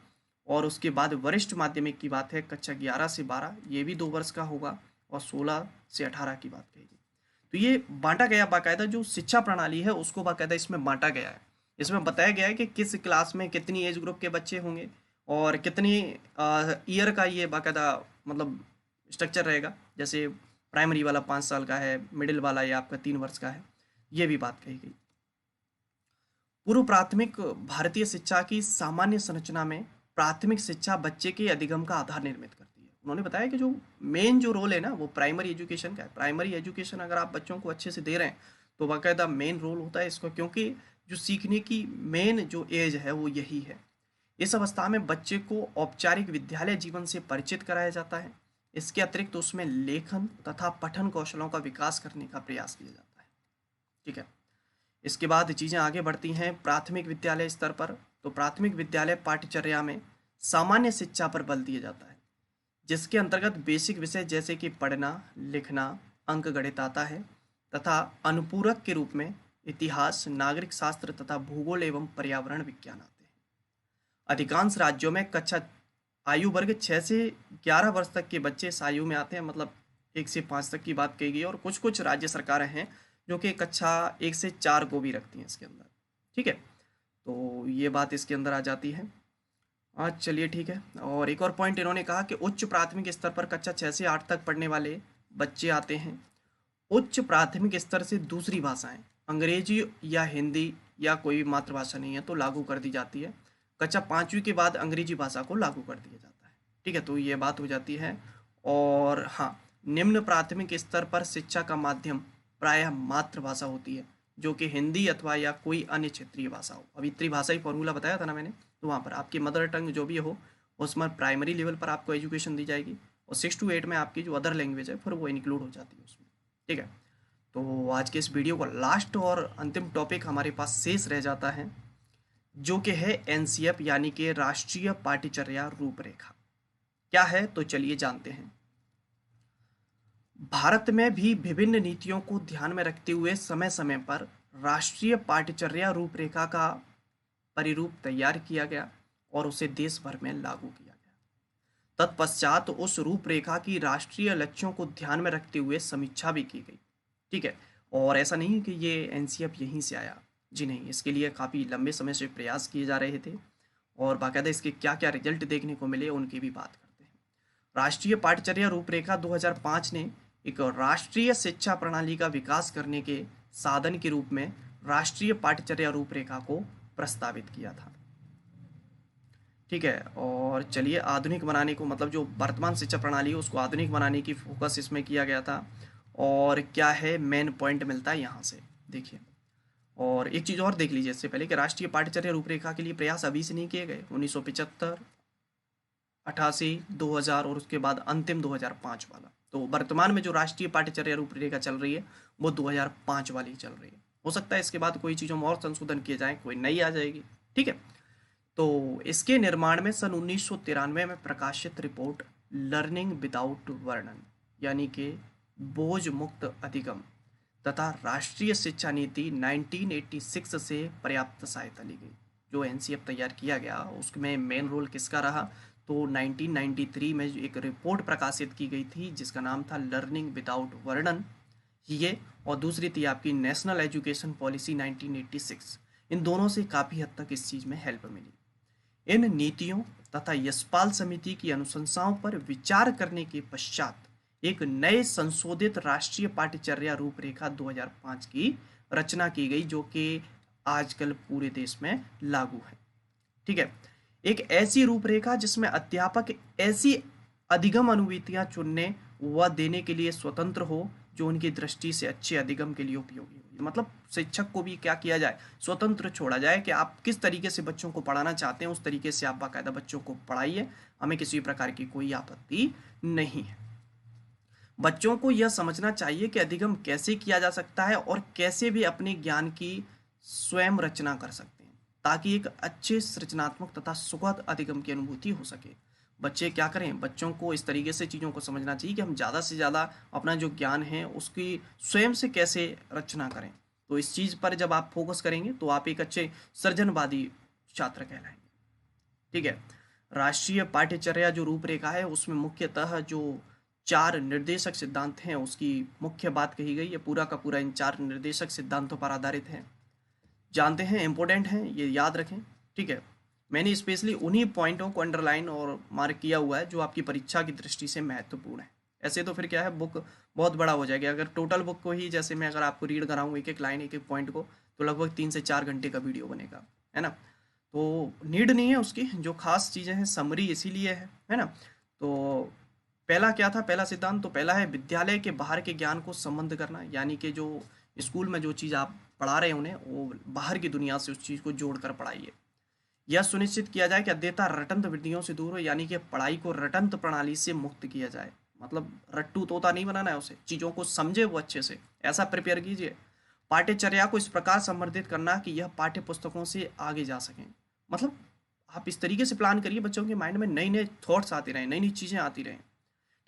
और उसके बाद वरिष्ठ माध्यमिक की बात है कक्षा 11 से 12, ये भी 2 वर्ष का होगा, और 16 से 18 की बात कही गई। तो ये बांटा गया, बाकायदा जो शिक्षा प्रणाली है उसको बाकायदा इसमें बांटा गया है। इसमें बताया गया है कि किस क्लास में कितनी एज ग्रुप के बच्चे होंगे, और कितनी ईयर का ये बाकायदा मतलब स्ट्रक्चर रहेगा। जैसे प्राइमरी वाला 5 साल का है, मिडिल वाला या आपका 3 वर्ष का है, ये भी बात कही गई। पूर्व प्राथमिक भारतीय शिक्षा की सामान्य संरचना में प्राथमिक शिक्षा बच्चे के अधिगम का आधार निर्मित करती है। उन्होंने बताया कि जो मेन जो रोल है ना वो प्राइमरी एजुकेशन का है। प्राइमरी एजुकेशन अगर आप बच्चों को अच्छे से दे रहे हैं तो बाकायदा मेन रोल होता है इसका, क्योंकि जो सीखने की मेन जो एज है वो यही है। इस अवस्था में बच्चे को औपचारिक विद्यालय जीवन से परिचित कराया जाता है। इसके अतिरिक्त उसमें लेखन तथा पठन कौशलों का विकास करने का प्रयास किया जाता है। ठीक है, इसके बाद चीज़ें आगे बढ़ती हैं प्राथमिक विद्यालय स्तर पर। तो प्राथमिक विद्यालय पाठ्यचर्या में सामान्य शिक्षा पर बल दिया जाता है, जिसके अंतर्गत बेसिक विषय जैसे कि पढ़ना, लिखना, अंकगणित आता है, तथा अनुपूरक के रूप में इतिहास, नागरिक शास्त्र तथा भूगोल एवं पर्यावरण विज्ञान आते हैं। अधिकांश राज्यों में कक्षा आयु वर्ग 6 से 11 वर्ष तक के बच्चे इस आयु में आते हैं, मतलब 1 से 5 तक की बात कही गई है, और कुछ कुछ राज्य सरकारें हैं जो कि कक्षा 1 से 4 को भी रखती हैं इसके अंदर। ठीक है, तो ये बात इसके अंदर आ जाती है। आज चलिए ठीक है, और एक और पॉइंट इन्होंने कहा कि उच्च प्राथमिक स्तर पर कक्षा 6 से 8 तक पढ़ने वाले बच्चे आते हैं। उच्च प्राथमिक स्तर से दूसरी भाषाएं, अंग्रेजी या हिंदी या कोई मातृभाषा नहीं है तो लागू कर दी जाती है। कक्षा 5वीं के बाद अंग्रेजी भाषा को लागू कर दिया जाता है। ठीक है, तो ये बात हो जाती है। और हाँ, निम्न प्राथमिक स्तर पर शिक्षा का माध्यम प्रायः मातृभाषा होती है, जो कि हिंदी अथवा या कोई अन्य क्षेत्रीय भाषा हो। अभी त्रिभाषाई फॉर्मूला बताया था ना मैंने, तो वहाँ पर आपकी मदर टंग जो भी हो उसमें प्राइमरी लेवल पर आपको एजुकेशन दी जाएगी, और 6 to 8 में आपकी जो अदर लैंग्वेज है फिर वो इंक्लूड हो जाती है उसमें। ठीक है, तो आज के इस वीडियो का लास्ट और अंतिम टॉपिक हमारे पास शेष रह जाता है, जो कि है एनसीएफ यानी कि राष्ट्रीय पाठ्यचर्या रूपरेखा। क्या है तो चलिए जानते हैं। भारत में भी विभिन्न नीतियों को ध्यान में रखते हुए समय समय पर राष्ट्रीय पाठ्यचर्या रूपरेखा का परिरूप तैयार किया गया और उसे देश भर में लागू किया गया। तत्पश्चात उस रूपरेखा की राष्ट्रीय लक्ष्यों को ध्यान में रखते हुए समीक्षा भी की गई। ठीक है, और ऐसा नहीं कि ये एनसीएफ यहीं से आया, जी नहीं, इसके लिए काफ़ी लंबे समय से प्रयास किए जा रहे थे, और बाकायदा इसके क्या क्या रिजल्ट देखने को मिले उनकी भी बात करते हैं। राष्ट्रीय पाठ्यचर्या रूपरेखा 2005 ने एक राष्ट्रीय शिक्षा प्रणाली का विकास करने के साधन के रूप में राष्ट्रीय पाठ्यचर्या रूपरेखा को प्रस्तावित किया था। ठीक है, और चलिए आधुनिक बनाने को, मतलब जो वर्तमान शिक्षा प्रणाली है उसको आधुनिक बनाने की फोकस इसमें किया गया था। और क्या है मेन पॉइंट मिलता है यहाँ से, देखिए। और एक चीज़ और देख लीजिए इससे पहले कि राष्ट्रीय पाठ्यचर्या रूपरेखा के लिए प्रयास अभी से नहीं किए गए। 1975, 88, 2000 और उसके बाद अंतिम 2005 वाला। तो वर्तमान में जो राष्ट्रीय पाठ्यचर्या रूपरेखा चल रही है वो 2005 वाली चल रही है। हो सकता है इसके बाद कोई चीज़ों में और संशोधन किए जाएँ, कोई नई आ जाएगी। ठीक है, तो इसके निर्माण में सन 1993 में प्रकाशित रिपोर्ट लर्निंग विदाउट वर्णन यानी कि बोझ मुक्त अधिगम तथा राष्ट्रीय शिक्षा नीति 1986 से पर्याप्त सहायता ली गई। जो एनसीएफ तैयार किया गया उसमें मेन रोल किसका रहा, तो 1993 में एक रिपोर्ट प्रकाशित की गई थी जिसका नाम था लर्निंग विदाउट वर्णन, ये, और दूसरी थी आपकी नेशनल एजुकेशन पॉलिसी 1986। इन दोनों से काफ़ी हद तक इस चीज़ में हेल्प मिली। इन नीतियों तथा यशपाल समिति की अनुशंसाओं पर विचार करने के पश्चात एक नए संशोधित राष्ट्रीय पाठ्यचर्या रूपरेखा 2005 की रचना की गई, जो कि आजकल पूरे देश में लागू है। ठीक है, एक ऐसी रूपरेखा जिसमें अध्यापक ऐसी अधिगम अनुभूतियां चुनने व देने के लिए स्वतंत्र हो जो उनकी दृष्टि से अच्छे अधिगम के लिए उपयोगी हो। मतलब शिक्षक को भी क्या किया जाए, स्वतंत्र छोड़ा जाए कि आप किस तरीके से बच्चों को पढ़ाना चाहते हैं, उस तरीके से आप बाकायदा बच्चों को पढ़ाइए, हमें किसी प्रकार की कोई आपत्ति नहीं है। बच्चों को यह समझना चाहिए कि अधिगम कैसे किया जा सकता है और कैसे भी अपने ज्ञान की स्वयं रचना कर सकते हैं, ताकि एक अच्छे सृजनात्मक तथा सुखद अधिगम की अनुभूति हो सके। बच्चे क्या करें, बच्चों को इस तरीके से चीज़ों को समझना चाहिए कि हम ज़्यादा से ज़्यादा अपना जो ज्ञान है उसकी स्वयं से कैसे रचना करें। तो इस चीज़ पर जब आप फोकस करेंगे तो आप एक अच्छे सृजनवादी छात्र कहलाएंगे। ठीक है, राष्ट्रीय पाठ्यचर्या जो रूपरेखा है उसमें मुख्यतः जो 4 निर्देशक सिद्धांत हैं उसकी मुख्य बात कही गई है। पूरा का पूरा इन 4 निर्देशक सिद्धांतों पर आधारित है। जानते हैं, इंपॉर्टेंट हैं, ये याद रखें। ठीक है, मैंने स्पेशली उन्हीं पॉइंटों को अंडरलाइन और मार्क किया हुआ है जो आपकी परीक्षा की दृष्टि से महत्वपूर्ण है। ऐसे तो फिर क्या है, बुक बहुत बड़ा हो जाएगा। अगर टोटल बुक को ही जैसे मैं अगर आपको रीड कराऊँ एक एक लाइन एक एक पॉइंट को, तो लगभग 3 से 4 घंटे का वीडियो बनेगा, है ना। तो नीड नहीं है उसकी, जो खास चीज़ें हैं समरी इसीलिए है ना। तो पहला क्या था, पहला सिद्धांत तो पहला है विद्यालय के बाहर के ज्ञान को संबंध करना, यानी कि जो स्कूल में जो चीज़ आप पढ़ा रहे हैं उन्हें, वो बाहर की दुनिया से उस चीज़ को जोड़कर पढ़ाइए। यह सुनिश्चित किया जाए कि अध्येता रटंत विधियों से दूर हो, यानी कि पढ़ाई को रटंत प्रणाली से मुक्त किया जाए। मतलब रट्टू तोता नहीं बनाना है उसे, चीज़ों को समझे वो अच्छे से, ऐसा प्रिपेयर कीजिए। पाठ्यचर्या को इस प्रकार संवर्धित करना कि यह पाठ्य पुस्तकों से आगे जा सकें। मतलब आप इस तरीके से प्लान करिए बच्चों के माइंड में नई नई थॉट्स आती रहें, नई नई चीज़ें आती रहें।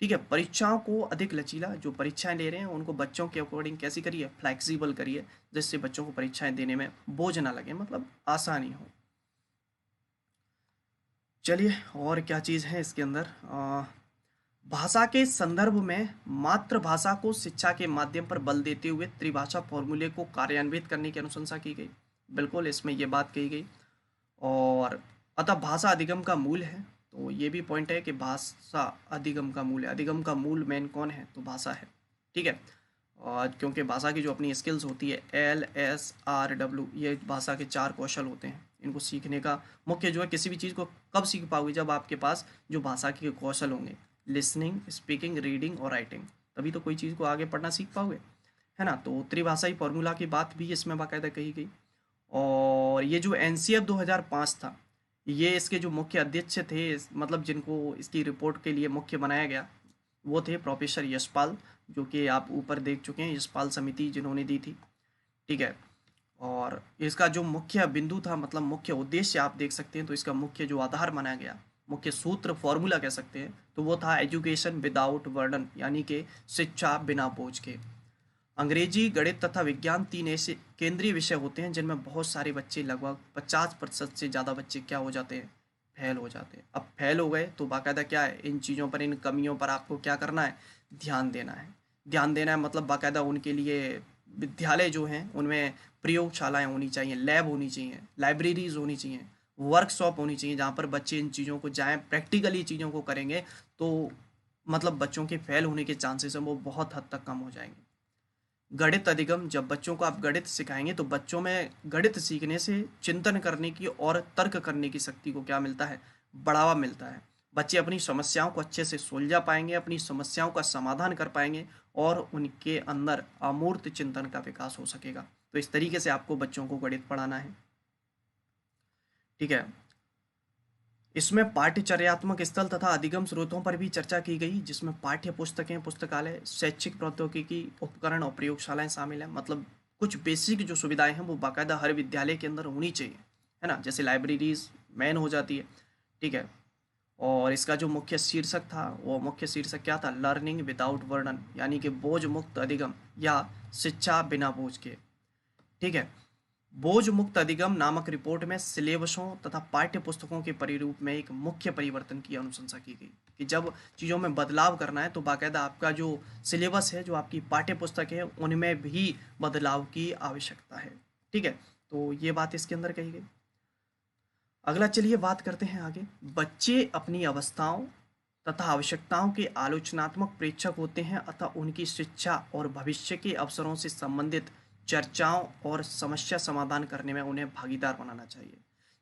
ठीक है, परीक्षाओं को अधिक लचीला, जो परीक्षाएं ले रहे हैं उनको बच्चों के अकॉर्डिंग कैसी करिए, फ्लैक्सिबल करिए, जिससे बच्चों को परीक्षाएं देने में बोझ ना लगे, मतलब आसानी हो। चलिए, और क्या चीज़ है इसके अंदर, भाषा के संदर्भ में मातृभाषा को शिक्षा के माध्यम पर बल देते हुए त्रिभाषा फॉर्मूले को कार्यान्वित करने की अनुशंसा की गई। बिल्कुल, इसमें ये बात कही गई। और अतः भाषा अधिगम का मूल है, तो ये भी पॉइंट है कि भाषा अधिगम का मूल है। अधिगम का मूल मेन कौन है, तो भाषा है। ठीक है, और क्योंकि भाषा की जो अपनी स्किल्स होती है LSRW, ये भाषा के 4 कौशल होते हैं। इनको सीखने का मुख्य जो है, किसी भी चीज़ को कब सीख पाओगे, जब आपके पास जो भाषा के कौशल होंगे, लिसनिंग, स्पीकिंग, रीडिंग और राइटिंग, तभी तो कोई चीज़ को आगे पढ़ना सीख पाओगे, है ना। तो त्रिभाषाई फॉर्मूला की बात भी इसमें बाकायदा कही गई। और ये जो NCF 2005 था, ये इसके जो मुख्य अध्यक्ष थे, मतलब जिनको इसकी रिपोर्ट के लिए मुख्य बनाया गया, वो थे प्रोफेसर यशपाल, जो कि आप ऊपर देख चुके हैं, यशपाल समिति जिन्होंने दी थी। ठीक है, और इसका जो मुख्य बिंदु था, मतलब मुख्य उद्देश्य आप देख सकते हैं, तो इसका मुख्य जो आधार बनाया गया, मुख्य सूत्र फॉर्मूला कह सकते हैं, तो वो था एजुकेशन विदाउट बर्डन, यानी कि शिक्षा बिना बोझ के। अंग्रेजी, गणित तथा विज्ञान 3 ऐसे केंद्रीय विषय होते हैं जिनमें बहुत सारे बच्चे, लगभग 50% से ज़्यादा बच्चे क्या हो जाते हैं, फेल हो जाते हैं। अब फेल हो गए तो बाकायदा क्या है, इन चीज़ों पर, इन कमियों पर आपको क्या करना है, ध्यान देना है। ध्यान देना है मतलब बाकायदा उनके लिए विद्यालय जो हैं उनमें प्रयोगशालाएं होनी चाहिए, लैब होनी चाहिए, लाइब्रेरीज होनी चाहिए, वर्कशॉप होनी चाहिए, जहाँ पर बच्चे इन चीज़ों को जाएँ, प्रैक्टिकली चीज़ों को करेंगे, तो मतलब बच्चों के फेल होने के चांसेस हैं वो बहुत हद तक कम हो जाएंगे। गणित अधिगम, जब बच्चों को आप गणित सिखाएंगे तो बच्चों में गणित सीखने से चिंतन करने की और तर्क करने की शक्ति को क्या मिलता है, बढ़ावा मिलता है। बच्चे अपनी समस्याओं को अच्छे से सुलझा पाएंगे, अपनी समस्याओं का समाधान कर पाएंगे और उनके अंदर अमूर्त चिंतन का विकास हो सकेगा। तो इस तरीके से आपको बच्चों को गणित पढ़ाना है। ठीक है, इसमें पाठ्यचर्यात्मक स्थल तथा अधिगम स्रोतों पर भी चर्चा की गई, जिसमें पाठ्य पुस्तकें, पुस्तकालय, शैक्षिक प्रौद्योगिकी उपकरण और प्रयोगशालाएं शामिल हैं। मतलब कुछ बेसिक जो सुविधाएं हैं वो बाकायदा हर विद्यालय के अंदर होनी चाहिए, है ना। जैसे लाइब्रेरीज मेन हो जाती है। ठीक है, और इसका जो मुख्य शीर्षक था, वो मुख्य शीर्षक क्या था, लर्निंग विदाउट बर्डन, यानी कि बोझ मुक्त अधिगम या शिक्षा बिना बोझ के। ठीक है, बोझ मुक्त अधिगम नामक रिपोर्ट में सिलेबसों तथा पाठ्य पुस्तकों के परिरूप में एक मुख्य परिवर्तन की अनुशंसा की गई कि जब चीज़ों में बदलाव करना है तो बाकायदा आपका जो सिलेबस है, जो आपकी पाठ्य पुस्तक है, उनमें भी बदलाव की आवश्यकता है। ठीक है, तो ये बात इसके अंदर कही गई। अगला चलिए बात करते हैं आगे। बच्चे अपनी अवस्थाओं तथा आवश्यकताओं के आलोचनात्मक प्रेक्षक होते हैं अतः उनकी शिक्षा और भविष्य के अवसरों से संबंधित चर्चाओं और समस्या समाधान करने में उन्हें भागीदार बनाना चाहिए।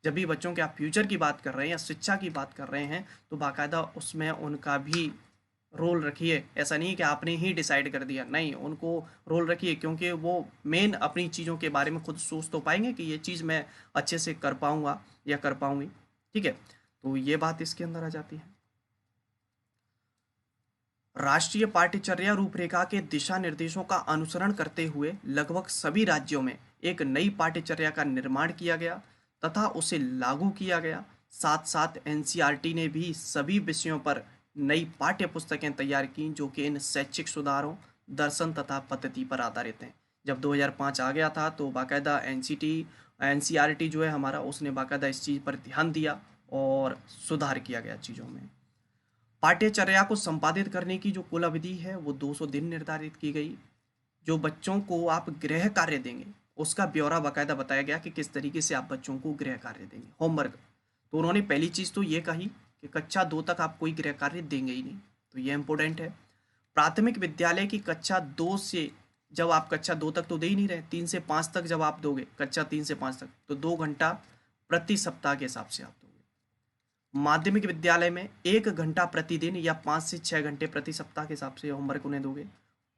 जब भी बच्चों के आप फ्यूचर की बात कर रहे हैं या शिक्षा की बात कर रहे हैं तो बाकायदा उसमें उनका भी रोल रखिए। ऐसा नहीं है कि आपने ही डिसाइड कर दिया, नहीं, उनको रोल रखिए, क्योंकि वो मेन अपनी चीज़ों के बारे में खुद सोच तो पाएंगे कि ये चीज़ मैं अच्छे से कर पाऊंगा या कर पाऊंगी। ठीक है, तो ये बात इसके अंदर आ जाती है। राष्ट्रीय पाठ्यचर्या रूपरेखा के दिशा निर्देशों का अनुसरण करते हुए लगभग सभी राज्यों में एक नई पाठ्यचर्या का निर्माण किया गया तथा उसे लागू किया गया। साथ साथ एनसीईआरटी ने भी सभी विषयों पर नई पाठ्य पुस्तकें तैयार की जो कि इन शैक्षिक सुधारों, दर्शन तथा पद्धति पर आधारित हैं। जब 2005 आ गया था तो बाकायदा एनसीईआरटी जो है हमारा, उसने बाकायदा इस चीज़ पर ध्यान दिया और सुधार किया गया चीज़ों में। पाठ्यचर्या को संपादित करने की जो कुल अवधि है वो 200 दिन निर्धारित की गई। जो बच्चों को आप गृह कार्य देंगे उसका ब्यौरा बाकायदा बताया गया कि किस तरीके से आप बच्चों को गृह कार्य देंगे, होमवर्क। तो उन्होंने पहली चीज़ तो ये कही कि कक्षा 2 तक आप कोई गृह कार्य देंगे ही नहीं, तो ये इंपॉर्टेंट है। प्राथमिक विद्यालय की कक्षा 2 से, जब आप कक्षा 2 तक तो दे ही नहीं रहे, 3 से 5 तक जब आप दोगे, कक्षा 3 से 5 तक, तो 2 घंटा प्रति सप्ताह के हिसाब से आप दोगे। माध्यमिक विद्यालय में 1 घंटा प्रतिदिन या 5 से 6 घंटे प्रति सप्ताह के हिसाब से होमवर्क उन्हें दोगे।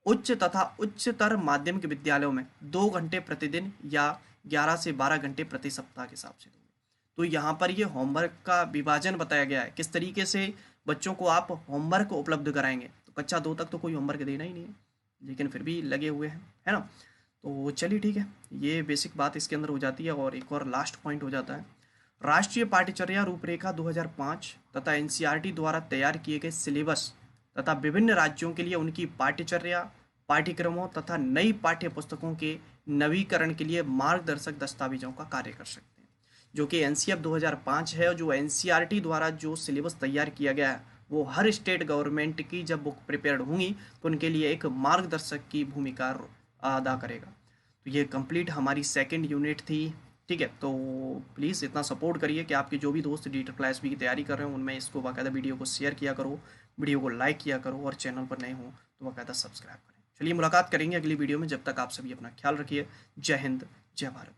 उच्च तथा उच्चतर माध्यमिक विद्यालयों में 2 घंटे प्रतिदिन या 11 से 12 घंटे प्रति सप्ताह के हिसाब से दोगे। तो यहाँ पर ये होमवर्क का विभाजन बताया गया है, किस तरीके से बच्चों को आप होमवर्क उपलब्ध कराएंगे। तो कक्षा 2 तक तो कोई होमवर्क देना ही नहीं है, लेकिन फिर भी लगे हुए हैं, है ना। तो चलिए ठीक है, ये बेसिक बात इसके अंदर हो जाती है। और एक और लास्ट पॉइंट हो जाता है, राष्ट्रीय पाठ्यचर्या रूपरेखा 2005 तथा एनसीईआरटी द्वारा तैयार किए गए सिलेबस तथा विभिन्न राज्यों के लिए उनकी पाठ्यचर्या, पाठ्यक्रमों तथा नई पाठ्य पुस्तकों के नवीकरण के लिए मार्गदर्शक दस्तावेजों का कार्य कर सकते हैं। जो कि एनसीएफ 2005 है और जो एनसीईआरटी द्वारा जो सिलेबस तैयार किया गया है वो हर स्टेट गवर्नमेंट की जब बुक प्रिपेयर्ड होंगी तो उनके लिए एक मार्गदर्शक की भूमिका अदा करेगा। तो ये कंप्लीट हमारी सेकेंड यूनिट थी। ठीक है, तो प्लीज़ इतना सपोर्ट करिए कि आपके जो भी दोस्त डीटर क्लास बी की तैयारी कर रहे हो उनमें इसको बाकायदा वीडियो को शेयर किया करो, वीडियो को लाइक किया करो और चैनल पर नए हो तो बाकायदा सब्सक्राइब करें। चलिए मुलाकात करेंगे अगली वीडियो में, जब तक आप सभी अपना ख्याल रखिए। जय हिंद, जय भारत।